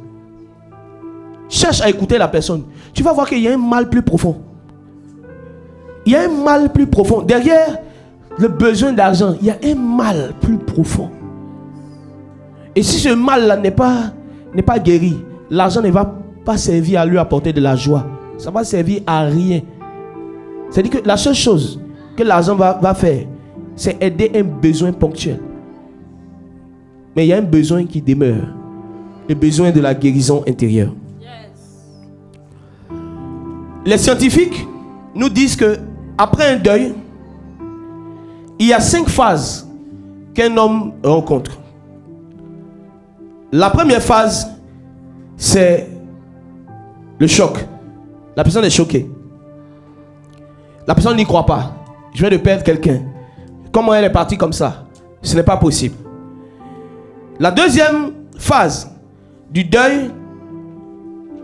A: Cherche à écouter la personne. Tu vas voir qu'il y a un mal plus profond. Il y a un mal plus profond. Derrière le besoin d'argent, il y a un mal plus profond. Et si ce mal-là n'est pas guéri, l'argent ne va pas servir à lui apporter de la joie. Ça va servir à rien. C'est-à-dire que la seule chose que l'argent va faire, c'est aider un besoin ponctuel. Mais il y a un besoin qui demeure. Le besoin de la guérison intérieure. Les scientifiques nous disent que après un deuil, il y a 5 phases qu'un homme rencontre. La première phase, c'est le choc. La personne est choquée. La personne n'y croit pas. Je viens de perdre quelqu'un. Comment elle est partie comme ça? Ce n'est pas possible. La deuxième phase du deuil,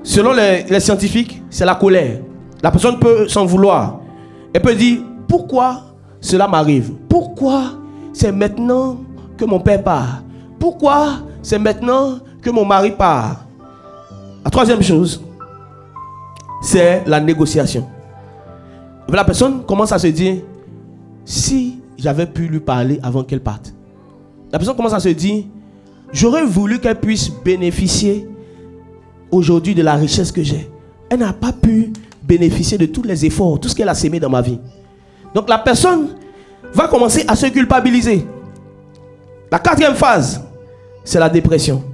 A: selon les scientifiques, c'est la colère. La personne peut s'en vouloir. Elle peut dire, pourquoi cela m'arrive? Pourquoi c'est maintenant que mon père part? Pourquoi c'est maintenant que mon mari part? La troisième chose, c'est la négociation. La personne commence à se dire, si j'avais pu lui parler avant qu'elle parte. La personne commence à se dire, j'aurais voulu qu'elle puisse bénéficier aujourd'hui de la richesse que j'ai. Elle n'a pas pu bénéficier de tous les efforts, tout ce qu'elle a sémé dans ma vie. Donc la personne va commencer à se culpabiliser. La quatrième phase, c'est la dépression.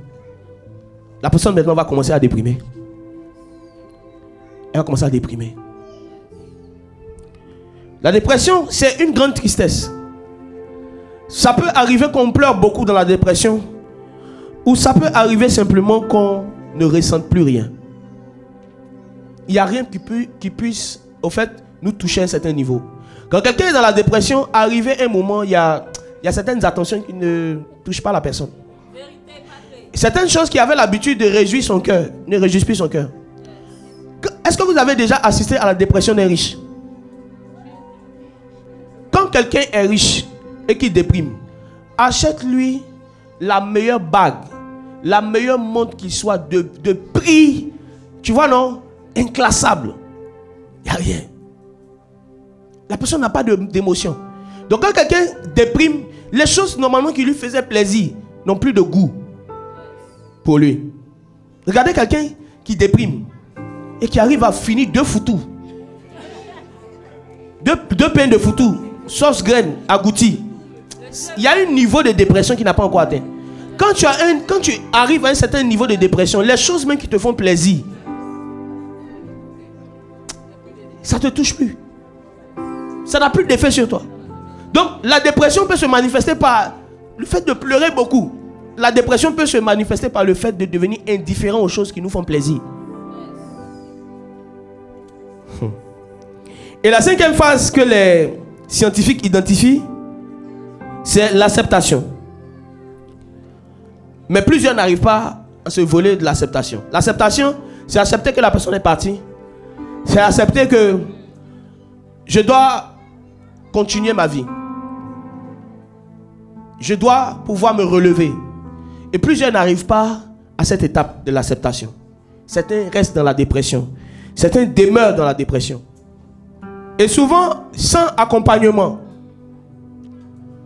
A: La personne maintenant va commencer à déprimer. Elle va commencer à déprimer. La dépression, c'est une grande tristesse. Ça peut arriver qu'on pleure beaucoup dans la dépression, ou ça peut arriver simplement qu'on ne ressente plus rien. Il n'y a rien qui puisse, au fait, nous toucher à un certain niveau. Quand quelqu'un est dans la dépression, arrivé un moment, il y a certaines attentions qui ne touchent pas la personne. Certaines choses qui avaient l'habitude de réjouir son cœur ne réjouissent plus son cœur. Est-ce que vous avez déjà assisté à la dépression des riches? Quand quelqu'un est riche et qui déprime, achète-lui la meilleure bague, la meilleure montre qui soit de prix, tu vois non, inclassable. Il n'y a rien. La personne n'a pas d'émotion. Donc quand quelqu'un déprime, les choses normalement qui lui faisaient plaisir n'ont plus de goût pour lui. Regardez quelqu'un qui déprime et qui arrive à finir 2 foutous. 2 pains de foutou, sauce graine, agouti. Il y a un niveau de dépression qui n'a pas encore atteint. Quand tu arrives à un certain niveau de dépression, les choses même qui te font plaisir, ça ne te touche plus. Ça n'a plus d'effet sur toi. Donc la dépression peut se manifester par le fait de pleurer beaucoup. La dépression peut se manifester par le fait de devenir indifférent aux choses qui nous font plaisir. Et la 5e phase que les scientifiques identifient, c'est l'acceptation. Mais plusieurs n'arrivent pas à se voler de l'acceptation. L'acceptation, c'est accepter que la personne est partie. C'est accepter que je dois continuer ma vie. Je dois pouvoir me relever. Et plusieurs n'arrivent pas à cette étape de l'acceptation. Certains restent dans la dépression. Certains demeurent dans la dépression. Et souvent, sans accompagnement.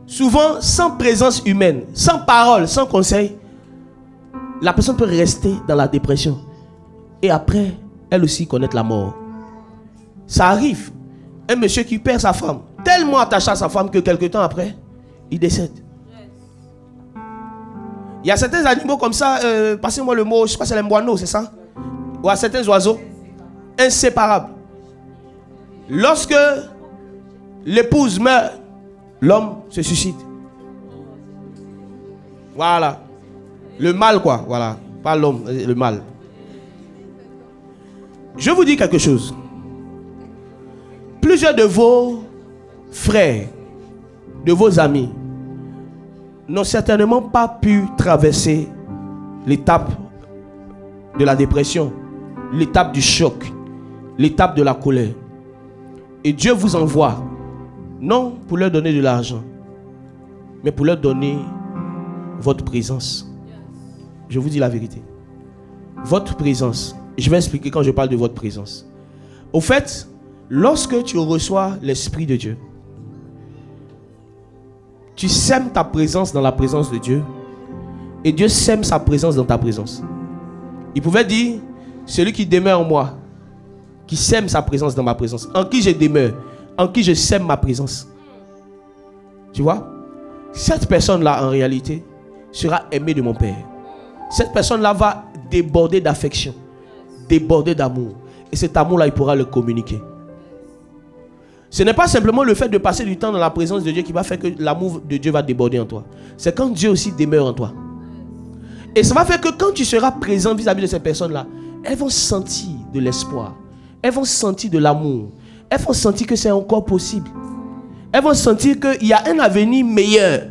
A: Souvent, sans présence humaine. Sans parole, sans conseil. La personne peut rester dans la dépression. Et après, elle aussi connaître la mort. Ça arrive. Un monsieur qui perd sa femme. Tellement attaché à sa femme que quelque temps après, il décède. Il y a certains animaux comme ça, passez-moi le mot, je sais pas si c'est les moineaux, c'est ça? Ou à certains oiseaux, inséparables. Lorsque l'épouse meurt, l'homme se suicide. Voilà. Le mâle quoi, voilà. Pas l'homme, le mâle. Je vous dis quelque chose. Plusieurs de vos frères, de vos amis, n'ont certainement pas pu traverser l'étape de la dépression, l'étape du choc, l'étape de la colère. Et Dieu vous envoie, non pour leur donner de l'argent, mais pour leur donner votre présence. Je vous dis la vérité. Votre présence. Je vais expliquer quand je parle de votre présence. Au fait, lorsque tu reçois l'Esprit de Dieu, tu sèmes ta présence dans la présence de Dieu et Dieu sème sa présence dans ta présence. Il pouvait dire, celui qui demeure en moi, qui sème sa présence dans ma présence, en qui je demeure, en qui je sème ma présence. Tu vois? Cette personne-là, en réalité, sera aimée de mon Père. Cette personne-là va déborder d'affection, déborder d'amour. Et cet amour-là, il pourra le communiquer. Ce n'est pas simplement le fait de passer du temps dans la présence de Dieu qui va faire que l'amour de Dieu va déborder en toi. C'est quand Dieu aussi demeure en toi. Et ça va faire que quand tu seras présent vis-à-vis de ces personnes-là, elles vont sentir de l'espoir. Elles vont sentir de l'amour. Elles vont sentir que c'est encore possible. Elles vont sentir qu'il y a un avenir meilleur.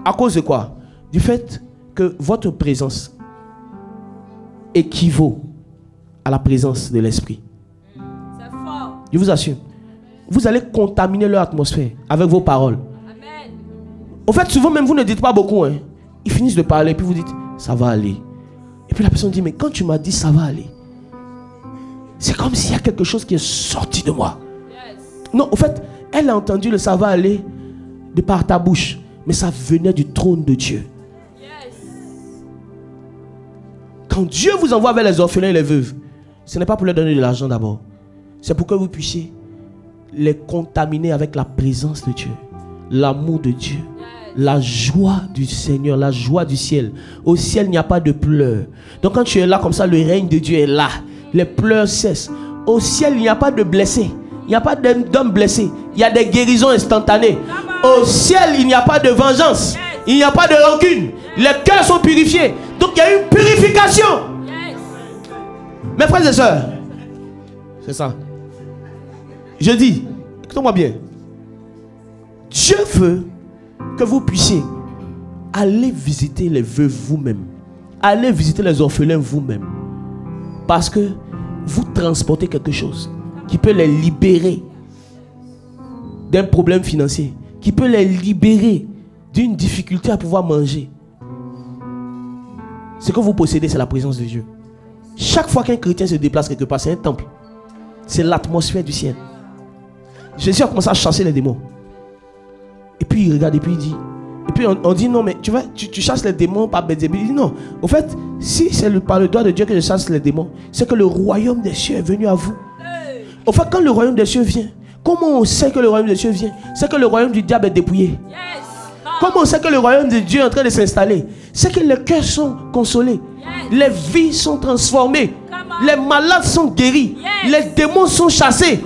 A: À cause de quoi? Du fait que votre présence équivaut à la présence de l'Esprit.
C: C'est fort.
A: Je vous assure. Vous allez contaminer leur atmosphère avec vos paroles.
C: Amen.
A: Au fait, souvent même vous ne dites pas beaucoup. Hein. Ils finissent de parler et puis vous dites, ça va aller. Et puis la personne dit, mais quand tu m'as dit ça va aller, c'est comme s'il y a quelque chose qui est sorti de moi.
C: Yes.
A: Non, au fait, elle a entendu le ça va aller de par ta bouche. Mais ça venait du trône de Dieu.
C: Yes.
A: Quand Dieu vous envoie vers les orphelins et les veuves, ce n'est pas pour leur donner de l'argent d'abord. C'est pour que vous puissiez les contaminer avec la présence de Dieu, l'amour de Dieu, la joie du Seigneur, la joie du ciel. Au ciel, il n'y a pas de pleurs. Donc quand tu es là comme ça, le règne de Dieu est là. Les pleurs cessent. Au ciel, il n'y a pas de blessés. Il n'y a pas d'hommes blessés. Il y a des guérisons instantanées. Au ciel, il n'y a pas de vengeance. Il n'y a pas de rancune. Les cœurs sont purifiés. Donc il y a une purification. Mes frères et sœurs, c'est ça. Je dis, écoutez-moi bien. Dieu veut que vous puissiez aller visiter les veuves vous-même. Aller visiter les orphelins vous-même. Parce que vous transportez quelque chose qui peut les libérer d'un problème financier, qui peut les libérer d'une difficulté à pouvoir manger. Ce que vous possédez, c'est la présence de Dieu. Chaque fois qu'un chrétien se déplace quelque part, c'est un temple. C'est l'atmosphère du ciel. Jésus a commencé à chasser les démons. Et puis il regarde et puis il dit, et puis on dit non, mais tu vois, tu chasses les démons par Bézébé. Il dit non, au fait, si c'est par le doigt de Dieu que je chasse les démons, c'est que le royaume des cieux est venu à vous. Au fait, quand le royaume des cieux vient, comment on sait que le royaume des cieux vient? C'est que le royaume du diable est dépouillé. Comment on sait que le royaume de Dieu est en train de s'installer? C'est que les cœurs sont consolés. Les vies sont transformées. Les malades sont guéris. Les démons sont chassés.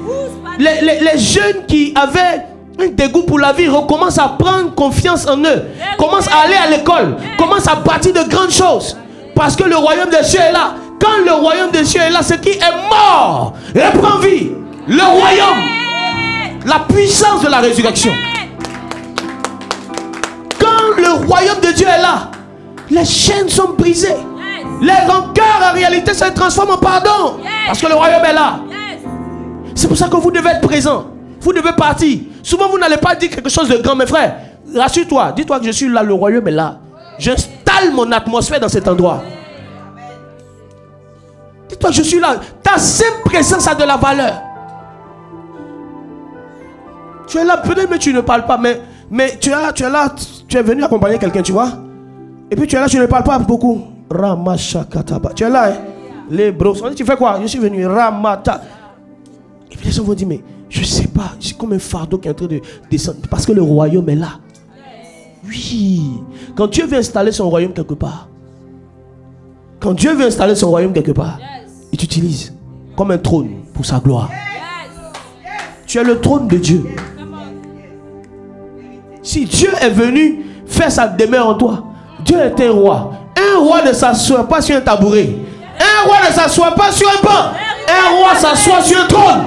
A: Les jeunes qui avaient un dégoût pour la vie recommencent à prendre confiance en eux. Commencent à aller à l'école. Commencent à bâtir de grandes choses. Parce que le royaume des cieux est là. Quand le royaume des cieux est là, ce qui est mort reprend vie. Le royaume, la puissance de la résurrection. Quand le royaume de Dieu est là, les chaînes sont brisées. Les rancœurs en réalité se transforment en pardon. Parce que le royaume est là. C'est pour ça que vous devez être présent. Vous devez partir. Souvent vous n'allez pas dire quelque chose de grand, mes frères. Rassure-toi, dis-toi que je suis là, le royaume est là. J'installe mon atmosphère dans cet endroit. Dis-toi que je suis là. Ta simple présence a de la valeur. Tu es là, peut-être mais tu ne parles pas. Mais tu es là, tu es venu accompagner quelqu'un, tu vois. Et puis tu es là, tu ne parles pas beaucoup. Ramashakataba. Tu es là, hein? Les bros. On dit, tu fais quoi? Je suis venu. Ramata. Et puis les gens vont dire, mais je ne sais pas. C'est comme un fardeau qui est en train de descendre. Parce que le royaume est là. Oui. Quand Dieu veut installer son royaume quelque part. Quand Dieu veut installer son royaume quelque part. Il t'utilise comme un trône pour sa gloire. Tu es le trône de Dieu. Si Dieu est venu faire sa demeure en toi, Dieu est un roi. Un roi ne s'assoit pas sur un tabouret. Un roi ne s'assoit pas sur un banc. Un roi s'assoit sur un trône.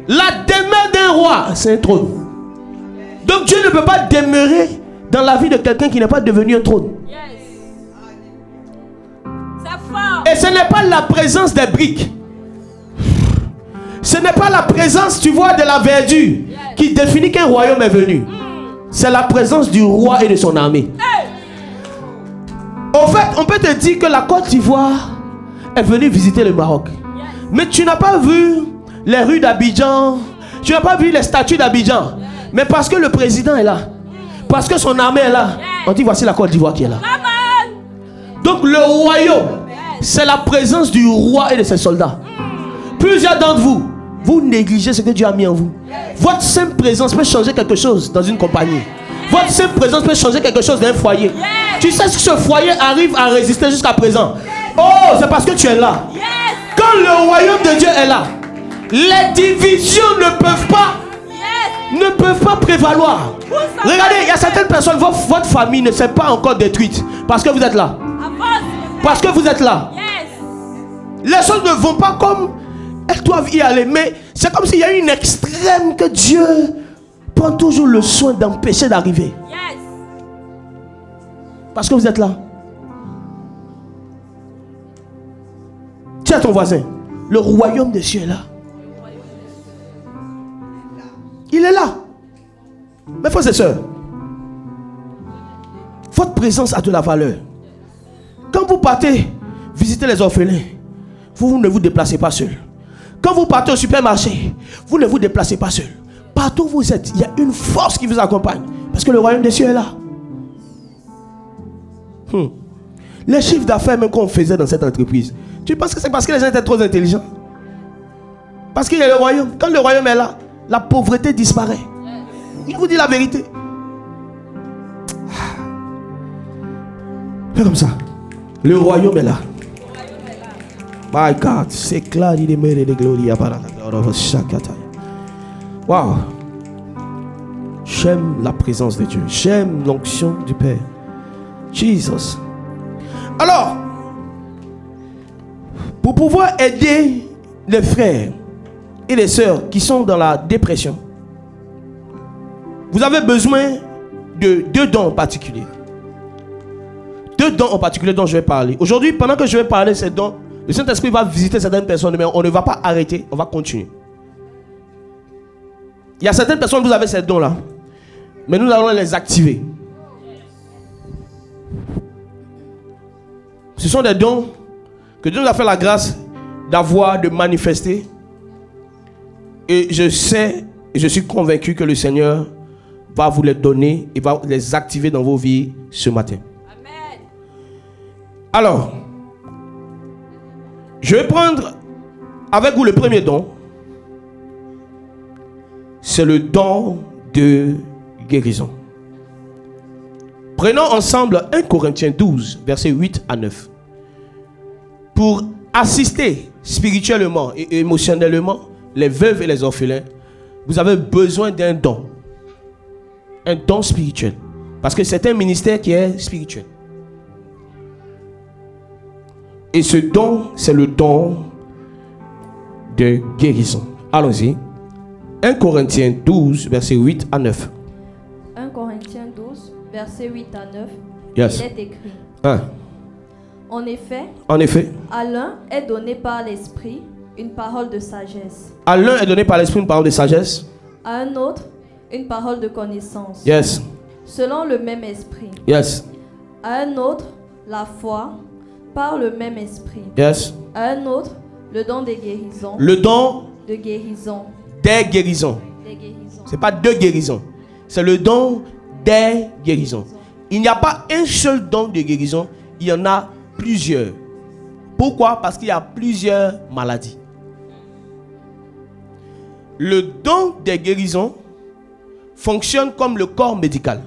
A: La demeure d'un roi, c'est un trône. Donc Dieu ne peut pas demeurer dans la vie de quelqu'un qui n'est pas devenu un trône.
C: Yes. C'est fort.
A: Et ce n'est pas la présence des briques. Ce n'est pas la présence, tu vois, de la verdure qui définit qu'un royaume est venu. C'est la présence du roi et de son armée. En fait, on peut te dire que la Côte d'Ivoire est venue visiter le Maroc. Mais tu n'as pas vu les rues d'Abidjan. Tu n'as pas vu les statues d'Abidjan. Mais parce que le président est là. Parce que son armée est là. On dit voici la Côte d'Ivoire qui est là. Donc le royaume, c'est la présence du roi et de ses soldats. Plusieurs d'entre vous, vous négligez ce que Dieu a mis en vous. Votre simple présence peut changer quelque chose dans une compagnie. Votre simple présence peut changer quelque chose dans un foyer. Tu sais ce que ce foyer arrive à résister jusqu'à présent. Oh, c'est parce que tu es là. Quand le royaume de Dieu est là, les divisions ne peuvent pas prévaloir. Regardez, il y a certaines personnes, votre famille ne s'est pas encore détruite parce que vous êtes là. Parce que vous êtes là. Les choses ne vont pas comme elles doivent y aller, mais c'est comme s'il y a une extrême que Dieu prend toujours le soin d'empêcher d'arriver. Parce que vous êtes là. Tiens ton voisin, le royaume des cieux est là. Il est là. Mes frères et sœurs, votre présence a de la valeur. Quand vous partez visiter les orphelins, vous ne vous déplacez pas seul. Quand vous partez au supermarché, vous ne vous déplacez pas seul. Partout où vous êtes, il y a une force qui vous accompagne. Parce que le royaume des cieux est là. Les chiffres d'affaires même qu'on faisait dans cette entreprise, tu penses que c'est parce que les gens étaient trop intelligents? Parce qu'il y a le royaume. Quand le royaume est là, la pauvreté disparaît. Je vous dis la vérité. Fais comme ça. Le royaume est là. My God, c'est clair, il est mérité de gloire. Wow. J'aime la présence de Dieu. J'aime l'onction du Père. Jesus. Alors, pour pouvoir aider les frères et les sœurs qui sont dans la dépression, vous avez besoin de 2 dons en particulier. 2 dons en particulier dont je vais parler. Aujourd'hui, pendant que je vais parler de ces dons, le Saint-Esprit va visiter certaines personnes, mais on ne va pas arrêter, on va continuer. Il y a certaines personnes, vous avez ces dons-là, mais nous allons les activer. Ce sont des dons que Dieu nous a fait la grâce d'avoir, de manifester. Et je sais, et je suis convaincu que le Seigneur va vous les donner et va les activer dans vos vies ce matin.
C: Amen.
A: Alors, je vais prendre avec vous le premier don. C'est le don de guérison. Prenons ensemble 1 Corinthiens 12, versets 8 à 9. Pour assister spirituellement et émotionnellement les veuves et les orphelins, vous avez besoin d'un don. Un don spirituel. Parce que c'est un ministère qui est spirituel. Et ce don, c'est le don de guérison. Allons-y. 1 Corinthiens 12, versets 8 à 9.
B: 1 Corinthiens 12, versets 8 à 9.
A: Yes.
B: Il est écrit.
A: En
B: effet,
A: effet,
B: à l'un est donné par l'Esprit une parole de sagesse.
A: à l'un est donné par l'Esprit une parole de sagesse.
B: À un autre, une parole de connaissance.
A: Yes.
B: Selon le même Esprit.
A: Yes.
B: À un autre, la foi par le même Esprit.
A: Yes.
B: À un autre, le don des guérisons.
A: Le don
B: De guérison.
A: des guérisons.
B: Des guérisons.
A: C'est pas de guérison. C'est le don des guérisons. Il n'y a pas un seul don de guérison. Il y en a plusieurs. Pourquoi? Parce qu'il y a plusieurs maladies. Le don des guérisons fonctionne comme le corps médical.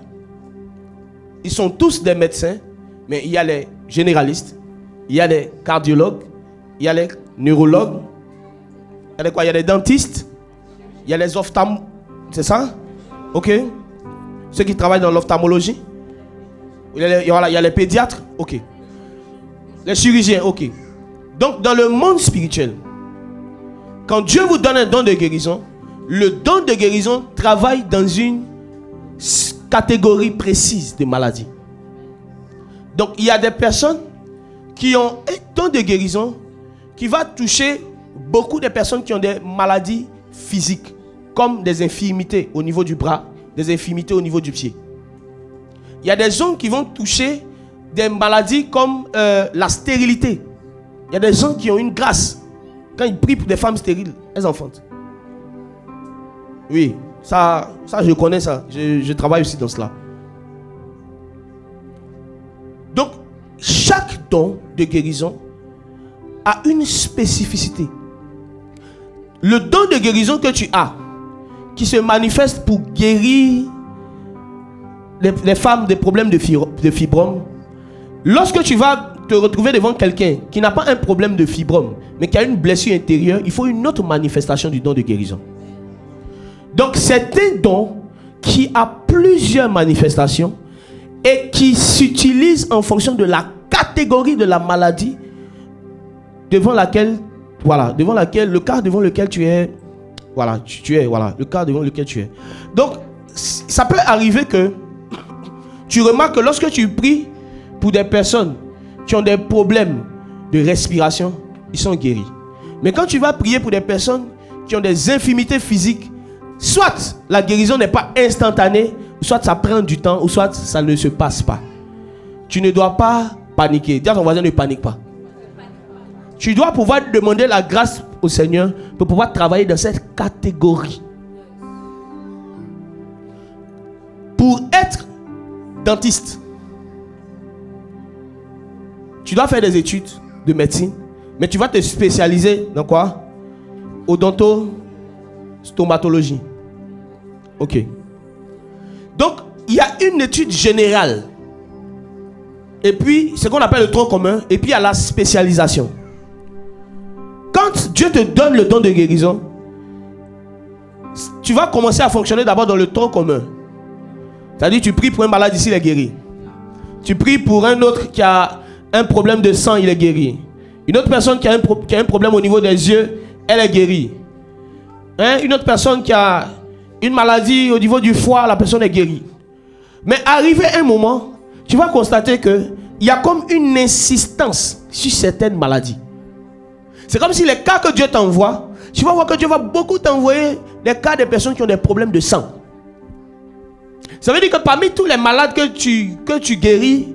A: Ils sont tous des médecins, mais il y a les généralistes, il y a les cardiologues, il y a les neurologues, il y a les quoi? Il y a les dentistes, il y a les ophtalmologues, c'est ça? Ok. Ceux qui travaillent dans l'ophtalmologie. Il y a les pédiatres, ok. Les chirurgiens, ok. Donc dans le monde spirituel, quand Dieu vous donne un don de guérison, le don de guérison travaille dans une catégorie précise de maladie. Donc il y a des personnes qui ont un don de guérison qui va toucher beaucoup de personnes qui ont des maladies physiques, comme des infirmités au niveau du bras, des infirmités au niveau du pied. Il y a des gens qui vont toucher des maladies comme la stérilité. Il y a des gens qui ont une grâce. Quand ils prient pour des femmes stériles, elles enfantent. Oui, ça je connais ça. Je travaille aussi dans cela. Donc, chaque don de guérison a une spécificité. Le don de guérison que tu as, qui se manifeste pour guérir les femmes des problèmes de fibrome, lorsque tu vas te retrouver devant quelqu'un qui n'a pas un problème de fibrome, mais qui a une blessure intérieure, il faut une autre manifestation du don de guérison. Donc c'est un don qui a plusieurs manifestations et qui s'utilise en fonction de la catégorie de la maladie devant laquelle, le cas devant lequel tu es, le cas devant lequel tu es. Donc ça peut arriver que tu remarques que lorsque tu pries pour des personnes qui ont des problèmes de respiration, ils sont guéris. Mais quand tu vas prier pour des personnes qui ont des infirmités physiques, soit la guérison n'est pas instantanée, soit ça prend du temps, ou soit ça ne se passe pas. Tu ne dois pas paniquer. Dis à ton voisin, ne panique pas. Tu dois pouvoir demander la grâce au Seigneur pour pouvoir travailler dans cette catégorie. Pour être dentiste, tu dois faire des études de médecine, mais tu vas te spécialiser dans quoi? Odontostomatologie. Ok. Donc, il y a une étude générale. Et puis, ce qu'on appelle le tronc commun. Et puis, il y a la spécialisation. Quand Dieu te donne le don de guérison, tu vas commencer à fonctionner d'abord dans le tronc commun. C'est-à-dire, tu pries pour un malade ici, il est guéri. Tu pries pour un autre qui a un problème de sang, il est guéri. Une autre personne qui a un problème au niveau des yeux, elle est guérie. Une autre personne qui a une maladie au niveau du foie, la personne est guérie. Mais arrivé un moment, tu vas constater qu'il y a comme une insistance sur certaines maladies. C'est comme si les cas que Dieu t'envoie, tu vas voir que Dieu va beaucoup t'envoyer des cas de personnes qui ont des problèmes de sang. Ça veut dire que parmi tous les malades que tu guéris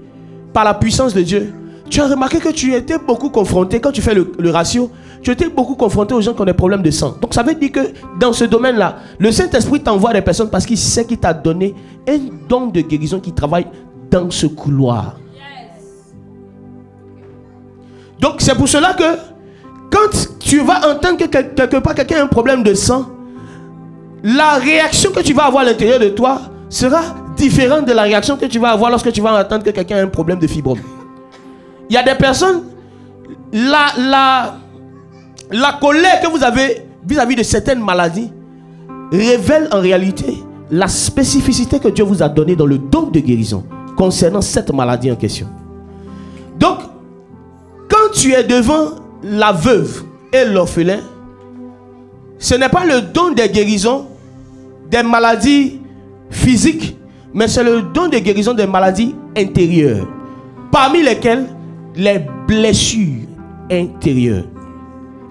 A: par la puissance de Dieu, tu as remarqué que tu étais beaucoup confronté, quand tu fais le ratio, tu étais beaucoup confronté aux gens qui ont des problèmes de sang. Donc ça veut dire que dans ce domaine-là, le Saint-Esprit t'envoie des personnes parce qu'il sait qu'il t'a donné un don de guérison qui travaille dans ce couloir. Donc c'est pour cela que quand tu vas entendre que quelque part quelqu'un a un problème de sang, la réaction que tu vas avoir à l'intérieur de toi sera différente de la réaction que tu vas avoir lorsque tu vas entendre que quelqu'un a un problème de fibrome. Il y a des personnes, la colère que vous avez vis-à-vis de certaines maladies révèle en réalité la spécificité que Dieu vous a donnée dans le don de guérison concernant cette maladie en question. Donc, quand tu es devant la veuve et l'orphelin, ce n'est pas le don de guérison des maladies physiques, mais c'est le don de guérison des maladies intérieures, parmi lesquelles les blessures intérieures,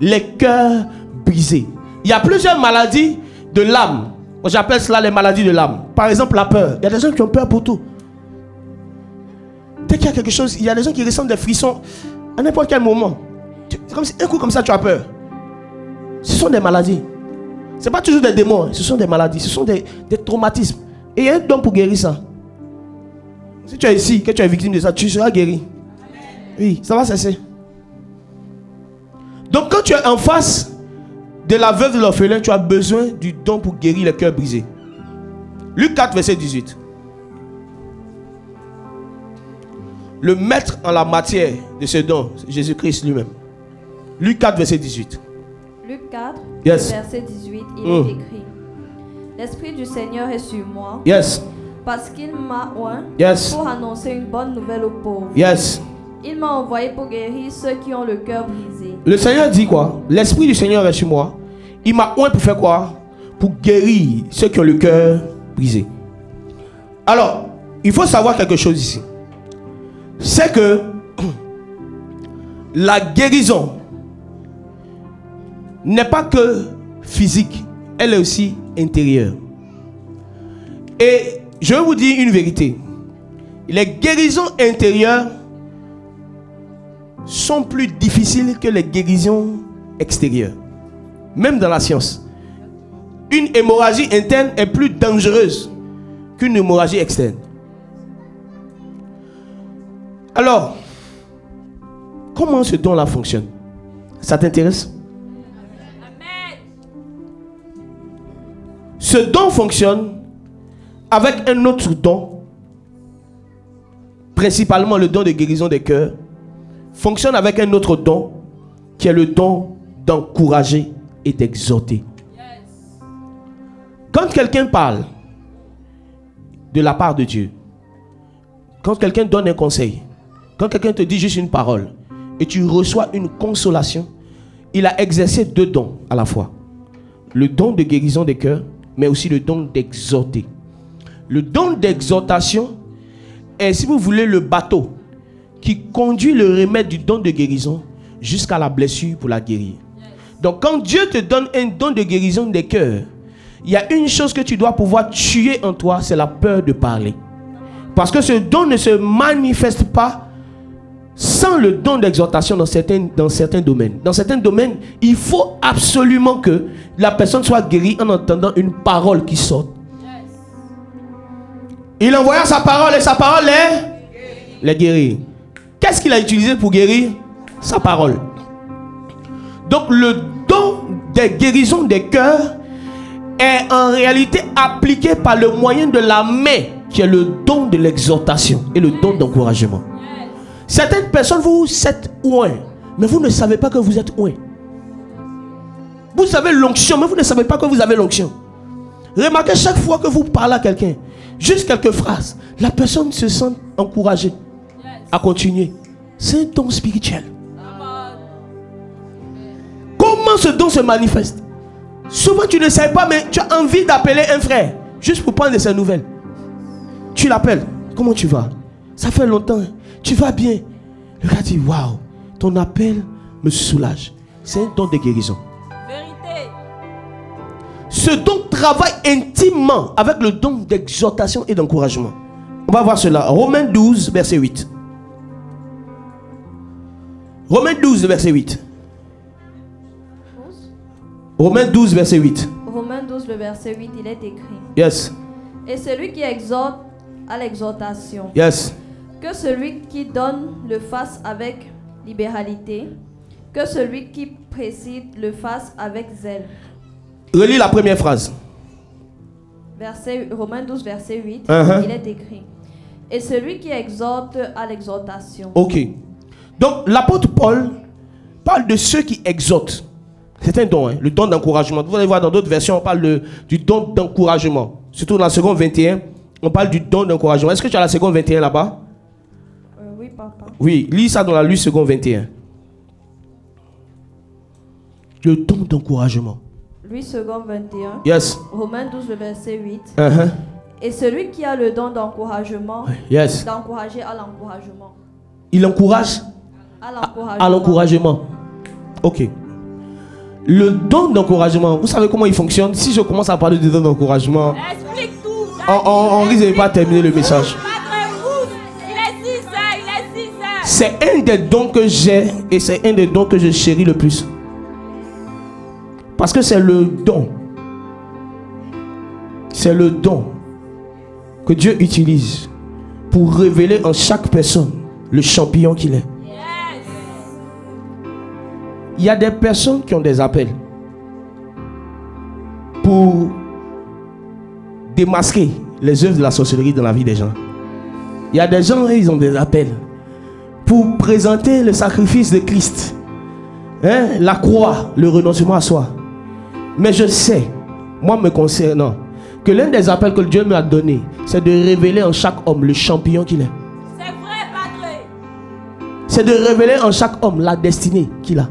A: les cœurs brisés. Il y a plusieurs maladies de l'âme. J'appelle cela les maladies de l'âme. Par exemple, la peur. Il y a des gens qui ont peur pour tout. Dès qu'il y a quelque chose, il y a des gens qui ressentent des frissons à n'importe quel moment. C'est comme si un coup comme ça tu as peur. Ce sont des maladies. Ce n'est pas toujours des démons, ce sont des maladies, ce sont des traumatismes. Et il y a un don pour guérir ça. Si tu es ici, que tu es victime de ça, tu seras guéri. Oui, ça va cesser. Donc quand tu es en face de la veuve de l'orphelin, tu as besoin du don pour guérir les cœurs brisés. Luc 4, verset 18. Le maître en la matière de ce don, c'est Jésus-Christ lui-même. Luc 4, verset 18.
B: Luc 4,
A: Yes.
B: verset 18, il est écrit: L'Esprit du Seigneur est sur moi,
A: Yes.
B: parce qu'il m'a oint
A: Yes.
B: pour annoncer une bonne nouvelle aux pauvres.
A: Yes.
B: Il m'a envoyé pour guérir ceux qui ont le cœur brisé.
A: Le Seigneur dit quoi? L'Esprit du Seigneur est sur moi. Il m'a oint pour faire quoi? Pour guérir ceux qui ont le cœur brisé. Alors, il faut savoir quelque chose ici. C'est que la guérison n'est pas que physique, elle est aussi intérieure. Et je vais vous dire une vérité. Les guérisons intérieures sont plus difficiles que les guérisons extérieures. Même dans la science. Une hémorragie interne est plus dangereuse qu'une hémorragie externe. Alors, comment ce don-là fonctionne? Ça t'intéresse?
C: Amen.
A: Ce don fonctionne avec un autre don, principalement le don de guérison des cœurs, fonctionne avec un autre don qui est le don d'encourager et d'exhorter. Quand quelqu'un parle de la part de Dieu, quand quelqu'un donne un conseil, quand quelqu'un te dit juste une parole et tu reçois une consolation, il a exercé deux dons à la fois. Le don de guérison des cœurs, mais aussi le don d'exhorter. Le don d'exhortation est, si vous voulez, le bateau qui conduit le remède du don de guérison jusqu'à la blessure pour la guérir. Donc quand Dieu te donne un don de guérison des cœurs, il y a une chose que tu dois pouvoir tuer en toi, c'est la peur de parler. Parce que ce don ne se manifeste pas sans le don d'exhortation dans certains domaines. Dans certains domaines, il faut absolument que la personne soit guérie en entendant une parole qui sort. Il envoya sa parole et sa parole les guérit. Qu'est-ce qu'il a utilisé pour guérir? Sa parole. Donc le don des guérisons des cœurs est en réalité appliqué par le moyen de la main, qui est le don de l'exhortation et le don d'encouragement. Certaines personnes, vous êtes oint, mais vous ne savez pas que vous êtes oint. Vous avez l'onction, mais vous ne savez pas que vous avez l'onction. Remarquez, chaque fois que vous parlez à quelqu'un, juste quelques phrases, la personne se sent encouragée à continuer. C'est un don spirituel. Comment ce don se manifeste? Souvent tu ne sais pas, mais tu as envie d'appeler un frère juste pour prendre de ses nouvelles. Tu l'appelles. Comment tu vas? Ça fait longtemps. Tu vas bien? Le gars dit, waouh, ton appel me soulage. C'est un don de guérison.
C: Vérité.
A: Ce don travaille intimement avec le don d'exhortation et d'encouragement. On va voir cela. Romains 12, verset 8. Romains 12, verset 8. Romains 12, verset 8.
B: Romains 12, le verset 8, il est écrit.
A: Yes.
B: Et celui qui exhorte à l'exhortation.
A: Yes.
B: Que celui qui donne le fasse avec libéralité. Que celui qui préside le fasse avec zèle.
A: Relis la première phrase.
B: Romains 12, verset 8, il est écrit. Et celui qui exhorte à l'exhortation.
A: Ok. Donc l'apôtre Paul parle de ceux qui exhortent. C'est un don, hein, le don d'encouragement. Vous allez voir dans d'autres versions, on parle du don d'encouragement. Surtout dans la seconde 21, on parle du don d'encouragement. Est-ce que tu as la seconde 21 là-bas?
B: Oui, papa.
A: Oui, lis ça dans la Luce seconde 21. Le don d'encouragement.
B: Lui, seconde 21.
A: Yes.
B: Romains 12, le verset 8.
A: Uh-huh.
B: Et celui qui a le don d'encouragement,
A: yes,
B: d'encourager à l'encouragement.
A: Il encourage à l'encouragement. Ok. Le don d'encouragement, vous savez comment il fonctionne? Si je commence à parler du don d'encouragement,
C: Explique tout.
A: on risque de ne pas terminer le message.
C: Il est si ça, il est si ça.
A: C'est un des dons que j'ai et c'est un des dons que je chéris le plus. Parce que c'est le don. C'est le don que Dieu utilise pour révéler en chaque personne le champion qu'il est. Il y a des personnes qui ont des appels pour démasquer les œuvres de la sorcellerie dans la vie des gens. Il y a des gens, ils ont des appels pour présenter le sacrifice de Christ, hein, la croix, le renoncement à soi. Mais je sais, moi me concernant, que l'un des appels que Dieu m'a donné, c'est de révéler en chaque homme le champion qu'il est.
C: C'est vrai, Padre.
A: C'est de révéler en chaque homme la destinée qu'il a.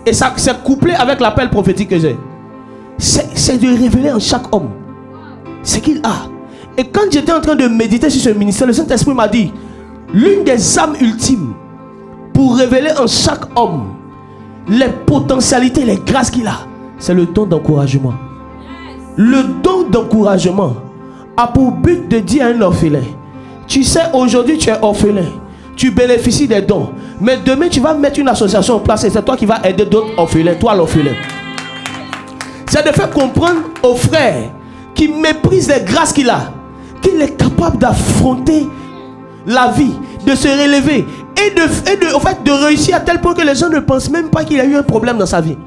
A: Et ça, c'est couplé avec l'appel prophétique que j'ai. C'est de révéler en chaque homme ce qu'il a. Et quand j'étais en train de méditer sur ce ministère, le Saint-Esprit m'a dit, l'une des âmes ultimes pour révéler en chaque homme les potentialités, les grâces qu'il a, c'est le don d'encouragement. Le don d'encouragement a pour but de dire à un orphelin, tu sais, aujourd'hui tu es orphelin, tu bénéficies des dons, mais demain tu vas mettre une association en place et c'est toi qui vas aider d'autres orphelins, toi l'orphelin. C'est de faire comprendre aux frères qui méprisent les grâces qu'il a, qu'il est capable d'affronter la vie, de se relever en fait, de réussir à tel point que les gens ne pensent même pas qu'il a eu un problème dans sa vie.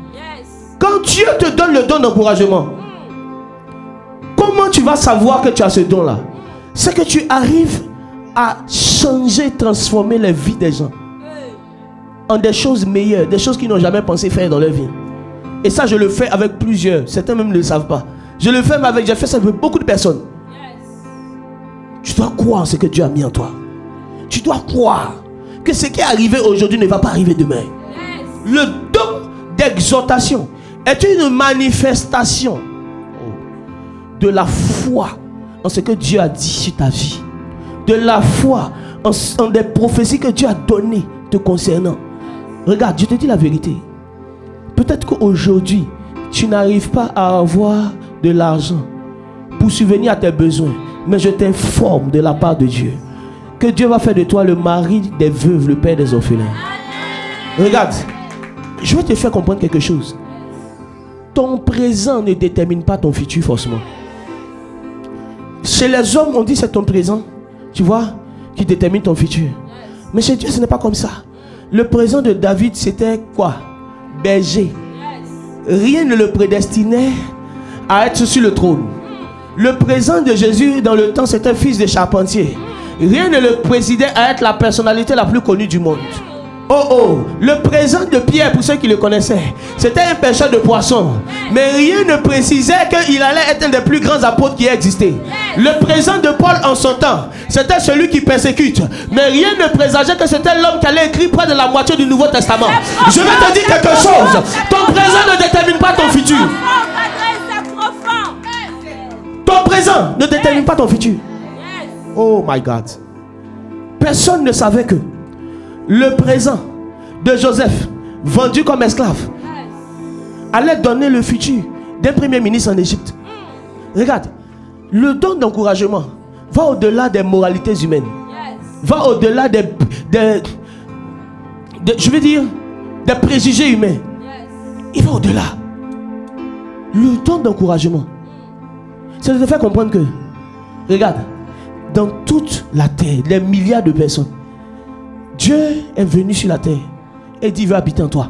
A: Quand Dieu te donne le don d'encouragement, comment tu vas savoir que tu as ce don-là? C'est que tu arrives à changer, transformer les vies des gens en des choses meilleures, des choses qu'ils n'ont jamais pensé faire dans leur vie. Et ça, je le fais avec plusieurs. Certains même ne le savent pas. J'ai fait ça avec beaucoup de personnes. Tu dois croire en ce que Dieu a mis en toi. Tu dois croire que ce qui est arrivé aujourd'hui ne va pas arriver demain. Le don d'exhortation est une manifestation de la foi en ce que Dieu a dit sur ta vie, de la foi en des prophéties que Dieu a données te concernant. Regarde, je te dis la vérité. Peut-être qu'aujourd'hui tu n'arrives pas à avoir de l'argent pour subvenir à tes besoins, mais je t'informe de la part de Dieu que Dieu va faire de toi le mari des veuves, le père des orphelins. Regarde, je vais te faire comprendre quelque chose. Ton présent ne détermine pas ton futur forcément. Chez les hommes, on dit c'est ton présent, tu vois, qui détermine ton futur. Mais chez Dieu, ce n'est pas comme ça. Le présent de David, c'était quoi? Berger. Rien ne le prédestinait à être sur le trône. Le présent de Jésus dans le temps, c'était fils de charpentier. Rien ne le présidait à être la personnalité la plus connue du monde. Oh, le présent de Pierre, pour ceux qui le connaissaient, c'était un pêcheur de poissons. Mais rien ne précisait qu'il allait être un des plus grands apôtres qui ait existé. Le présent de Paul en son temps, c'était celui qui persécute. Mais rien ne présageait que c'était l'homme qui allait écrire près de la moitié du Nouveau Testament. Je vais te dire quelque chose. Ton présent ne détermine pas ton futur. Ton présent ne détermine pas ton futur. Oh my God. Personne ne savait que le présent de Joseph, vendu comme esclave, allait donner le futur d'un premier ministre en Égypte. Regarde, le don d'encouragement va au-delà des moralités humaines. Va au-delà des préjugés humains. Il va au-delà. Le don d'encouragement, c'est de te faire comprendre que, regarde, dans toute la terre, les milliards de personnes, Dieu est venu sur la terre et dit: il veut habiter en toi.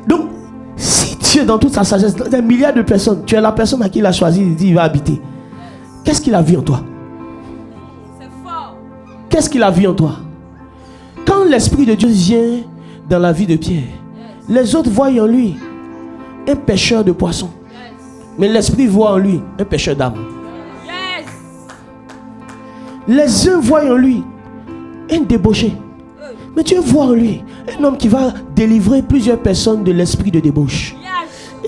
A: Donc, si Dieu, dans toute sa sagesse, dans des milliards de personnes, tu es la personne à qui il a choisi, il dit: il va habiter. Qu'est-ce qu'il a vu en toi? Qu'est-ce qu'il a vu en toi? Quand l'Esprit de Dieu vient dans la vie de Pierre, les autres voient en lui un pêcheur de poissons. Mais l'Esprit voit en lui un pêcheur d'âme. Les uns voient en lui un débauché. Mais Dieu voit en lui un homme qui va délivrer plusieurs personnes de l'esprit de débauche.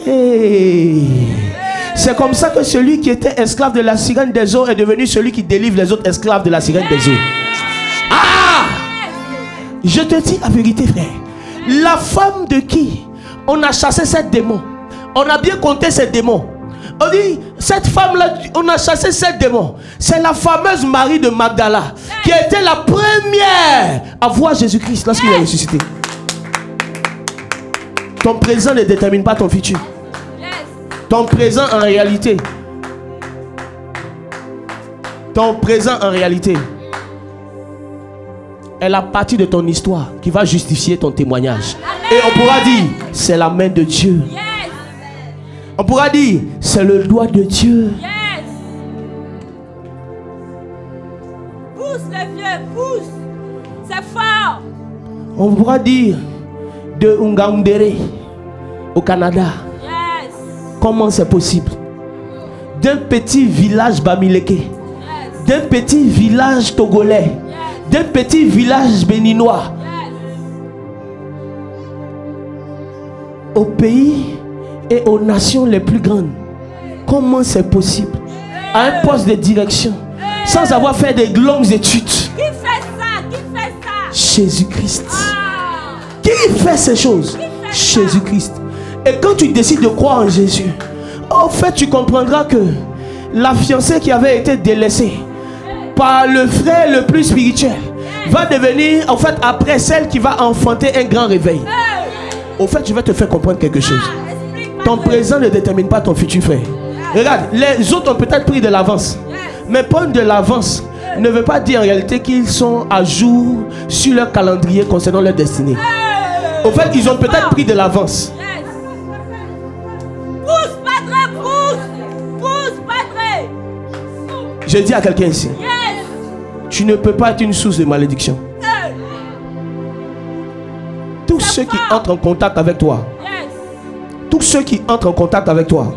A: Et c'est comme ça que celui qui était esclave de la sirène des eaux est devenu celui qui délivre les autres esclaves de la sirène des eaux. Ah! Je te dis la vérité, frère. La femme de qui on a chassé ces démons, on a bien compté ces démons. On dit, cette femme-là, on a chassé 7 démons. C'est la fameuse Marie de Magdala qui a été la première à voir Jésus-Christ lorsqu'il a ressuscité. Ton présent ne détermine pas ton futur. Ton présent en réalité. Ton présent en réalité est la partie de ton histoire qui va justifier ton témoignage. Et on pourra dire, c'est la main de Dieu. On pourra dire, c'est le doigt de Dieu.
C: Pousse les vieux, pousse. C'est fort.
A: On pourra dire, de Ngaoundéré au Canada. Comment c'est possible? D'un petit village Bamileke, d'un petit village togolais, d'un petit village béninois, au pays et aux nations les plus grandes, Comment c'est possible? À un poste de direction, sans avoir fait de longues études.
C: Qui fait ça? Qui fait ça?
A: Jésus-Christ.
C: Ah.
A: Qui fait ces choses? Jésus-Christ. Et quand tu décides de croire en Jésus, en fait, tu comprendras que la fiancée qui avait été délaissée par le frère le plus spirituel va devenir, en fait, après celle qui va enfanter un grand réveil. Au fait, je vais te faire comprendre quelque chose. Ton présent ne détermine pas ton futur, frère. Regarde, les autres ont peut-être pris de l'avance. Mais prendre de l'avance ne veut pas dire en réalité qu'ils sont à jour sur leur calendrier concernant leur destinée. Au fait, ils ont peut-être pris de l'avance.
C: Pousse, Padre, pousse. Pousse, Padre.
A: Je dis à quelqu'un ici, tu ne peux pas être une source de malédiction. Tous ceux qui entrent en contact avec toi, tous ceux qui entrent en contact avec toi,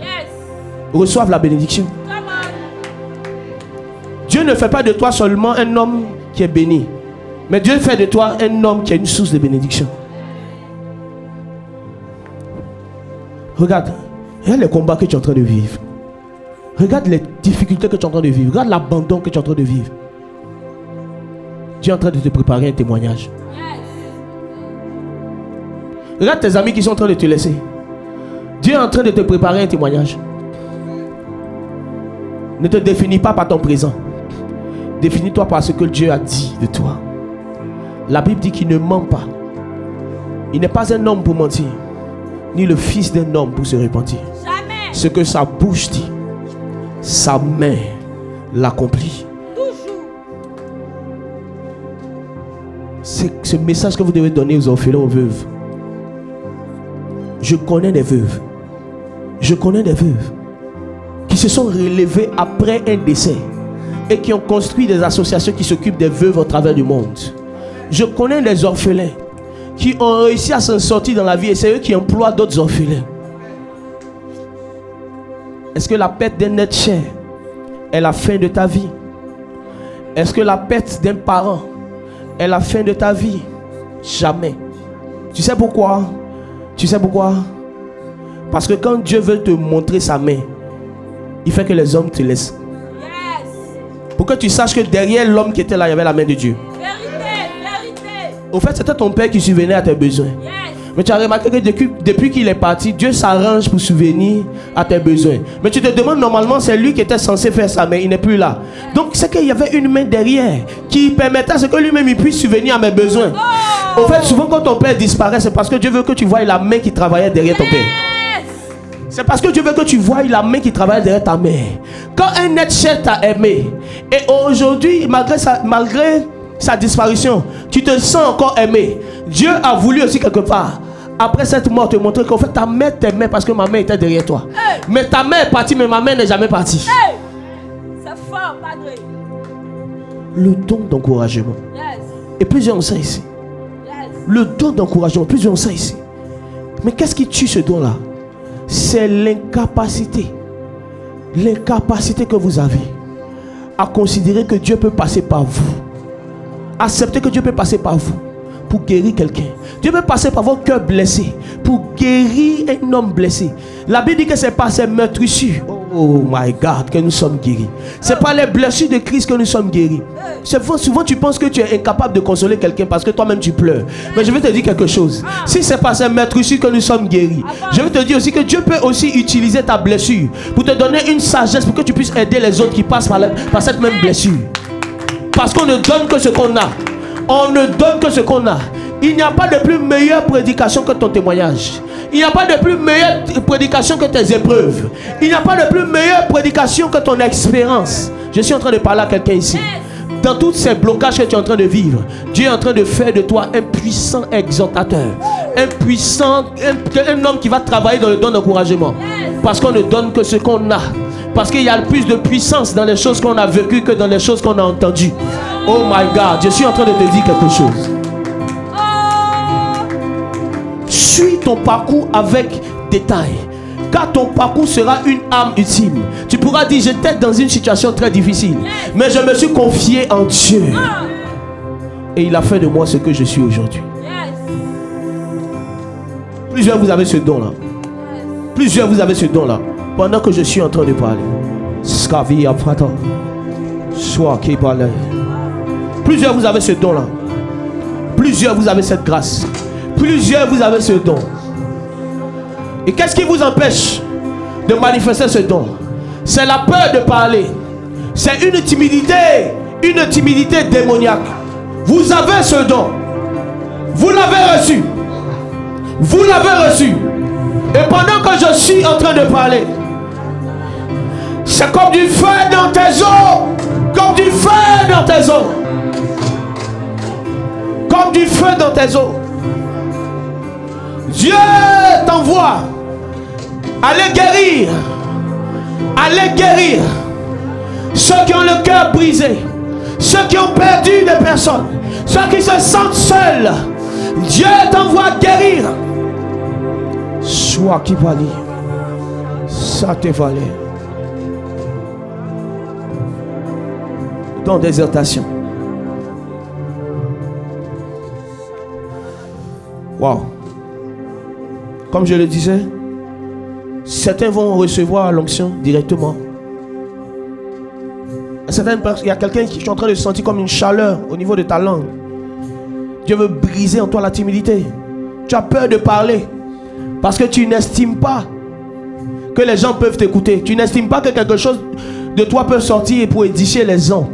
A: reçoivent la bénédiction. Dieu ne fait pas de toi seulement un homme qui est béni, mais Dieu fait de toi un homme qui est une source de bénédiction. Regarde les combats que tu es en train de vivre. Regarde les difficultés que tu es en train de vivre. Regarde l'abandon que tu es en train de vivre. Dieu est en train de te préparer un témoignage. Regarde tes amis qui sont en train de te laisser. Dieu est en train de te préparer un témoignage. Ne te définis pas par ton présent. Définis-toi par ce que Dieu a dit de toi. La Bible dit qu'il ne ment pas. Il n'est pas un homme pour mentir, ni le fils d'un homme pour se repentir.
C: Jamais.
A: Ce que sa bouche dit, sa main l'accomplit.
C: Toujours.
A: C'est ce message que vous devez donner aux orphelins, aux veuves. Je connais des veuves. Je connais des veuves qui se sont relevées après un décès et qui ont construit des associations qui s'occupent des veuves au travers du monde. Je connais des orphelins qui ont réussi à s'en sortir dans la vie et c'est eux qui emploient d'autres orphelins. Est-ce que la perte d'un être cher est la fin de ta vie? Est-ce que la perte d'un parent est la fin de ta vie? Jamais. Tu sais pourquoi? Tu sais pourquoi? Parce que quand Dieu veut te montrer sa main, il fait que les hommes te laissent. Pour que tu saches que derrière l'homme qui était là, il y avait la main de Dieu.
C: Vérité.
A: Au fait, c'était ton père qui subvenait à tes besoins. Mais tu as remarqué que depuis qu'il est parti, Dieu s'arrange pour subvenir à tes besoins. Mais tu te demandes, normalement, c'est lui qui était censé faire ça, mais il n'est plus là. Donc, c'est qu'il y avait une main derrière qui permettait à ce que lui-même il puisse subvenir à mes besoins. Au fait, souvent quand ton père disparaît, c'est parce que Dieu veut que tu voies la main qui travaillait derrière ton père. C'est parce que Dieu veut que tu voies la main qui travaille derrière ta mère. Quand un être cher t'a aimé, et aujourd'hui, malgré sa disparition, tu te sens encore aimé. Dieu a voulu aussi quelque part, après cette mort, te montrer qu'en fait ta mère t'aimait parce que ma mère était derrière toi. Mais ta mère est partie, mais ma mère n'est jamais partie.
C: C'est fort, Padre.
A: Le don d'encouragement. Et plusieurs ont ça ici. Le don d'encouragement, plusieurs ont ça ici. Mais qu'est-ce qui tue ce don-là? C'est l'incapacité. L'incapacité que vous avez à considérer que Dieu peut passer par vous. Accepter que Dieu peut passer par vous pour guérir quelqu'un. Dieu peut passer par vos cœurs blessés pour guérir un homme blessé. La Bible dit que c'est par ces meurtrissures, oh my God, que nous sommes guéris. C'est par les blessures de Christ que nous sommes guéris. Souvent tu penses que tu es incapable de consoler quelqu'un parce que toi-même tu pleures. Mais je vais te dire quelque chose. Si c'est par ces meurtrissures que nous sommes guéris, je vais te dire aussi que Dieu peut aussi utiliser ta blessure pour te donner une sagesse pour que tu puisses aider les autres qui passent par cette même blessure. Parce qu'on ne donne que ce qu'on a. On ne donne que ce qu'on a. Il n'y a pas de plus meilleure prédication que ton témoignage. Il n'y a pas de plus meilleure prédication que tes épreuves. Il n'y a pas de plus meilleure prédication que ton expérience. Je suis en train de parler à quelqu'un ici. Dans tous ces blocages que tu es en train de vivre, Dieu est en train de faire de toi un puissant exhortateur. Un homme qui va travailler dans le don d'encouragement. Parce qu'on ne donne que ce qu'on a. Parce qu'il y a plus de puissance dans les choses qu'on a vécues que dans les choses qu'on a entendues. Oh my God, je suis en train de te dire quelque chose. Suis ton parcours avec détail. Car ton parcours sera une arme utile. Tu pourras dire, j'étais dans une situation très difficile, mais je me suis confié en Dieu. Et il a fait de moi ce que je suis aujourd'hui. Plusieurs, vous avez ce don-là. Plusieurs, vous avez ce don-là. Pendant que je suis en train de parler. Scavi Afrata. Soit qui parle. Plusieurs, vous avez ce don-là. Plusieurs, vous avez cette grâce. Plusieurs, vous avez ce don. Et qu'est-ce qui vous empêche de manifester ce don? C'est la peur de parler. C'est une timidité démoniaque. Vous avez ce don. Vous l'avez reçu. Vous l'avez reçu. Et pendant que je suis en train de parler, c'est comme du feu dans tes os. Comme du feu dans tes os. Comme du feu dans tes os. Dieu t'envoie. Allez guérir. Allez guérir. Ceux qui ont le cœur brisé. Ceux qui ont perdu des personnes. Ceux qui se sentent seuls. Dieu t'envoie guérir. Sois qui va dire. Ça te valait. Dans désertation. Wow. Comme je le disais, certains vont recevoir l'onction directement. Il y a quelqu'un qui est en train de sentir comme une chaleur au niveau de ta langue. Dieu veut briser en toi la timidité. Tu as peur de parler parce que tu n'estimes pas que les gens peuvent t'écouter. Tu n'estimes pas que quelque chose de toi peut sortir pour édifier les gens.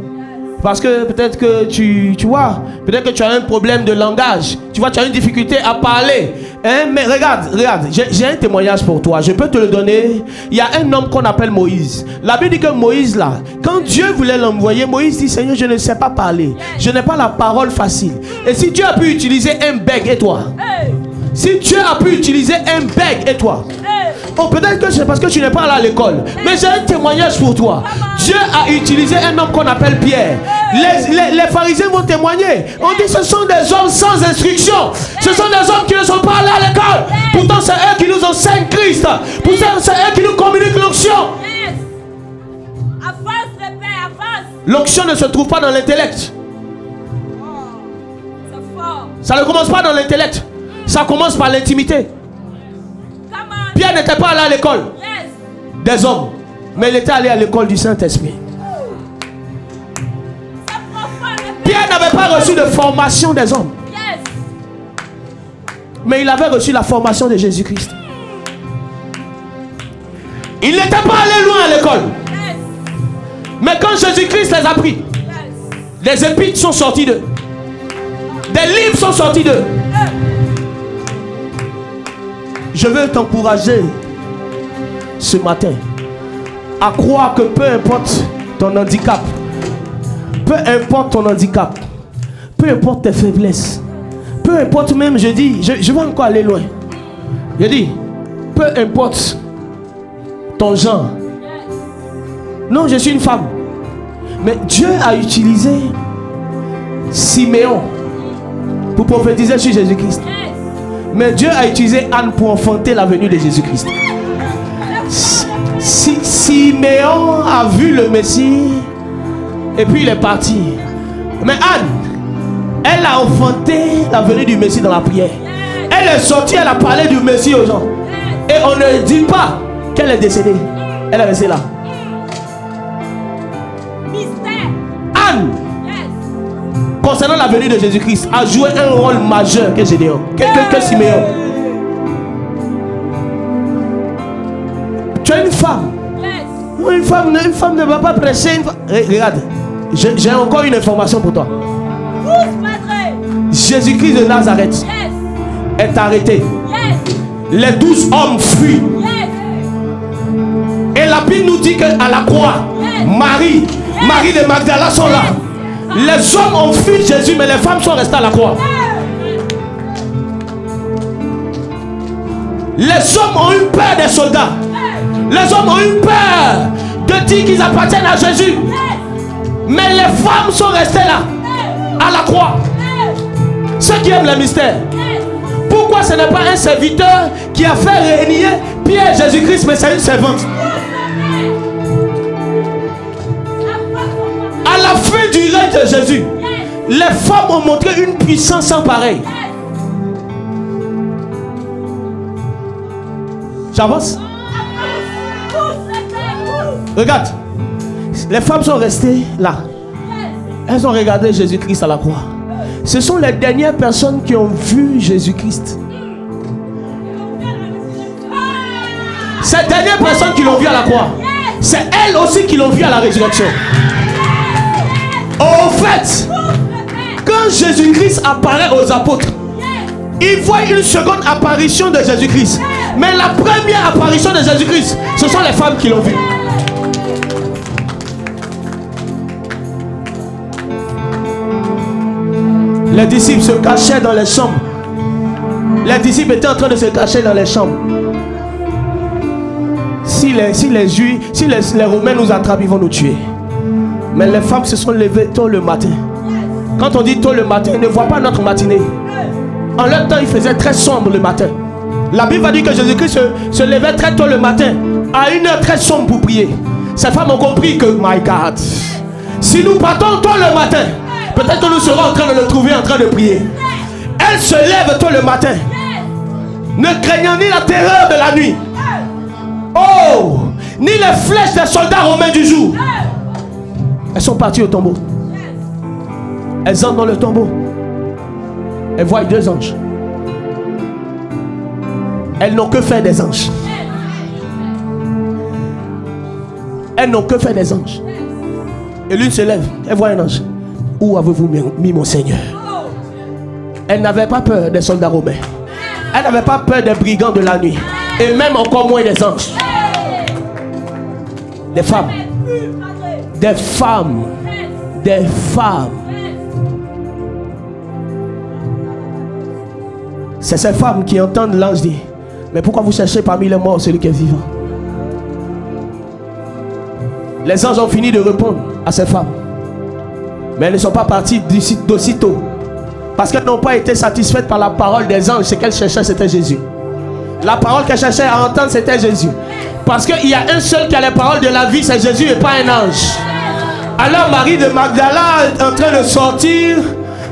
A: Parce que peut-être que tu vois, peut-être que tu as un problème de langage. Tu vois, tu as une difficulté à parler. Hein? Mais regarde, j'ai un témoignage pour toi. Je peux te le donner. Il y a un homme qu'on appelle Moïse. La Bible dit que Moïse là, quand Dieu voulait l'envoyer, Moïse dit, Seigneur, je ne sais pas parler. Je n'ai pas la parole facile. Et si Dieu a pu utiliser un bec et toi, si Dieu a pu utiliser un bec et toi, oh, peut-être que c'est parce que tu n'es pas allé à l'école. Mais j'ai un témoignage pour toi. Dieu a utilisé un homme qu'on appelle Pierre. Les pharisiens vont témoigner. On dit ce sont des hommes sans instruction. Ce sont des hommes qui ne sont pas allés à l'école. Pourtant c'est eux qui nous enseignent Christ. Pourtant c'est eux qui nous communiquent l'onction. L'onction ne se trouve pas dans l'intellect. Ça ne commence pas dans l'intellect. Ça commence par l'intimité. Pierre n'était pas allé à l'école des hommes, mais il était allé à l'école du Saint-Esprit. Pierre n'avait pas reçu de formation des hommes, mais il avait reçu la formation de Jésus-Christ. Il n'était pas allé loin à l'école, mais quand Jésus-Christ les a pris, des épîtres sont sortis d'eux, des livres sont sortis d'eux. Je veux t'encourager ce matin à croire que peu importe ton handicap, peu importe ton handicap, peu importe tes faiblesses, peu importe même, je dis, je vais encore aller loin. Je dis, peu importe ton genre. Non, je suis une femme. Mais Dieu a utilisé Siméon pour prophétiser sur Jésus-Christ. Mais Dieu a utilisé Anne pour enfanter la venue de Jésus-Christ. Siméon a vu le Messie et puis il est parti. Mais Anne, elle a enfanté la venue du Messie dans la prière. Elle est sortie, elle a parlé du Messie aux gens. Et on ne dit pas qu'elle est décédée. Elle est restée là. Anne, concernant la venue de Jésus-Christ, a joué un rôle majeur que Gédéon, que Siméon. Tu es une femme. Une femme ne va pas prêcher. Regarde, j'ai encore une information pour toi. Jésus-Christ de Nazareth est arrêté. Les 12 hommes fuient. Et la Bible nous dit qu'à la croix, Marie de Magdala sont là. Les hommes ont fui Jésus, mais les femmes sont restées à la croix. Les hommes ont eu peur des soldats. Les hommes ont eu peur de dire qu'ils appartiennent à Jésus. Mais les femmes sont restées là, à la croix. Ceux qui aiment le mystère. Pourquoi ce n'est pas un serviteur qui a fait régner Pierre Jésus-Christ, mais c'est une servante? À la fin du règne de Jésus, les femmes ont montré une puissance sans pareil. J'avance. Regarde. Les femmes sont restées là. Elles ont regardé Jésus-Christ à la croix. Ce sont les dernières personnes qui ont vu Jésus-Christ. Ces dernières personnes qui l'ont vu à la croix, c'est elles aussi qui l'ont vu à la résurrection. Au fait, quand Jésus-Christ apparaît aux apôtres, ils voient une seconde apparition de Jésus-Christ. Mais la première apparition de Jésus-Christ, ce sont les femmes qui l'ont vu. Les disciples se cachaient dans les chambres. Les disciples étaient en train de se cacher dans les chambres. Si les Romains nous attrapent, ils vont nous tuer. Mais les femmes se sont levées tôt le matin. Quand on dit tôt le matin, ils ne voient pas notre matinée. En leur temps, il faisait très sombre le matin. La Bible va dire que Jésus-Christ se levait très tôt le matin, à une heure très sombre pour prier. Ces femmes ont compris que, my God, si nous partons tôt le matin, peut-être que nous serons en train de le trouver en train de prier. Elles se lèvent tôt le matin, ne craignant ni la terreur de la nuit, oh, ni les flèches des soldats romains du jour. Elles sont parties au tombeau. Elles entrent dans le tombeau. Elles voient 2 anges. Elles n'ont que faire des anges. Elles n'ont que faire des anges. Et l'une se lève. Elle voit un ange. Où avez-vous mis mon Seigneur? Elle n'avait pas peur des soldats romains. Elle n'avait pas peur des brigands de la nuit. Et même encore moins des anges. Des femmes. Des femmes. Des femmes. C'est ces femmes qui entendent l'ange dire: mais pourquoi vous cherchez parmi les morts celui qui est vivant? Les anges ont fini de répondre à ces femmes. Mais elles ne sont pas parties d'aussitôt. Parce qu'elles n'ont pas été satisfaites par la parole des anges. Ce qu'elles cherchaient, c'était Jésus. La parole qu'elles cherchaient à entendre, c'était Jésus. Parce qu'il y a un seul qui a les paroles de la vie, c'est Jésus et pas un ange. Alors Marie de Magdala est en train de sortir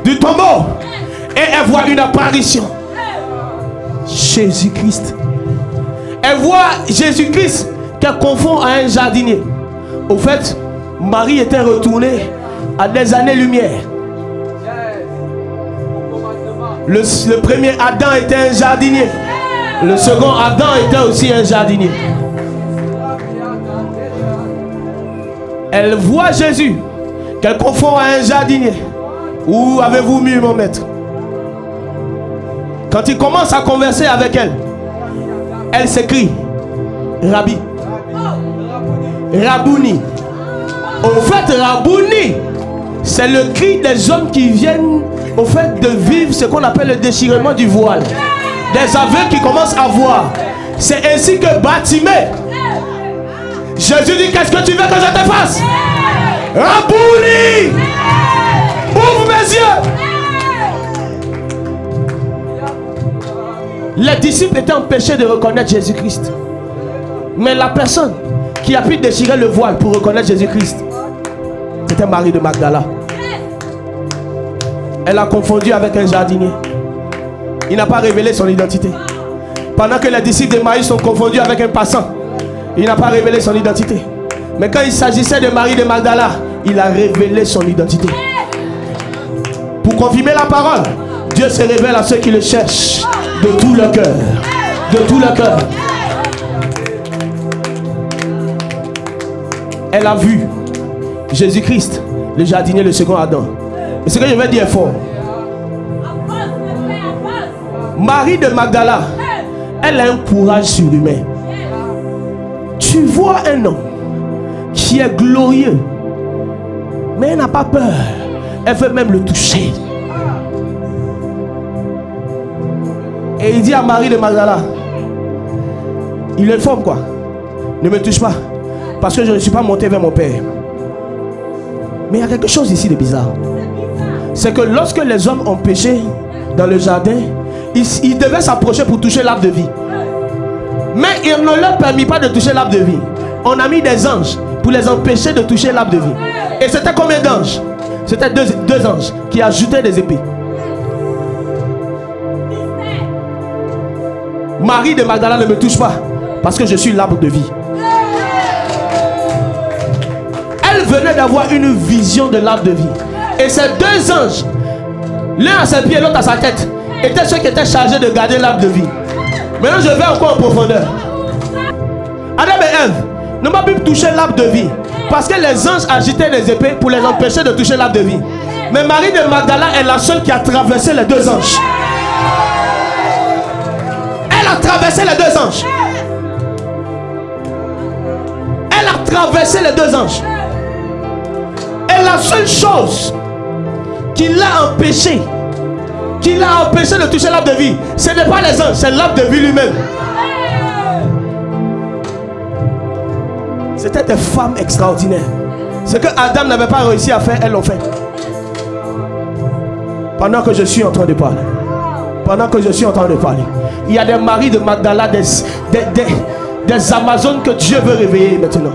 A: du tombeau. Et elle voit une apparition. Jésus-Christ. Elle voit Jésus-Christ qu'elle confond à un jardinier. Au fait, Marie était retournée à des années-lumière. Le premier Adam était un jardinier. Le second Adam était aussi un jardinier. Elle voit Jésus qu'elle confond à un jardinier. Où avez-vous mis mon maître? Quand il commence à converser avec elle, elle s'écrie Rabbi, Rabouni. Au fait, Rabouni, c'est le cri des hommes qui viennent au fait de vivre ce qu'on appelle le déchirement du voile. Des aveugles qui commencent à voir. C'est ainsi que Bartimée, Jésus dit: qu'est-ce que tu veux que je te fasse? Rabouni, ouvre mes yeux. Les disciples étaient empêchés de reconnaître Jésus-Christ. Mais la personne qui a pu déchirer le voile pour reconnaître Jésus-Christ, c'était Marie de Magdala. Elle a confondu avec un jardinier. Il n'a pas révélé son identité. Pendant que les disciples de Marie sont confondus avec un passant, il n'a pas révélé son identité. Mais quand il s'agissait de Marie de Magdala, il a révélé son identité. Pour confirmer la parole, Dieu se révèle à ceux qui le cherchent de tout leur cœur. De tout leur cœur. Elle a vu Jésus-Christ, le jardinier, le second Adam. Et ce que je vais dire est fort. Marie de Magdala, elle a un courage surhumain. Tu vois un homme qui est glorieux, mais elle n'a pas peur. Elle veut même le toucher. Et il dit à Marie de Magdala, il informe quoi? Ne me touche pas, parce que je ne suis pas monté vers mon Père. Mais il y a quelque chose ici de bizarre. C'est que lorsque les hommes ont péché dans le jardin, ils devaient s'approcher pour toucher l'arbre de vie. Mais il ne leur permit pas de toucher l'arbre de vie. On a mis des anges pour les empêcher de toucher l'arbre de vie. Et c'était combien d'anges? C'était deux anges qui ajoutaient des épées. Marie de Magdala, ne me touche pas, parce que je suis l'arbre de vie. venaient d'avoir une vision de l'arbre de vie. Et ces deux anges, l'un à ses pieds et l'autre à sa tête, étaient ceux qui étaient chargés de garder l'arbre de vie. Maintenant, je vais encore en profondeur. Adam et Ève n'ont pas pu toucher l'arbre de vie parce que les anges agitaient les épées pour les empêcher de toucher l'arbre de vie. Mais Marie de Magdala est la seule qui a traversé les deux anges. Elle a traversé les deux anges. Elle a traversé les deux anges. Et la seule chose qui l'a empêché de toucher l'arbre de vie, ce n'est pas les anges, c'est l'arbre de vie lui-même. C'était des femmes extraordinaires. Ce que Adam n'avait pas réussi à faire, elles l'ont fait. Pendant que je suis en train de parler. Pendant que je suis en train de parler. Il y a des maris de Magdala, des Amazones que Dieu veut réveiller maintenant.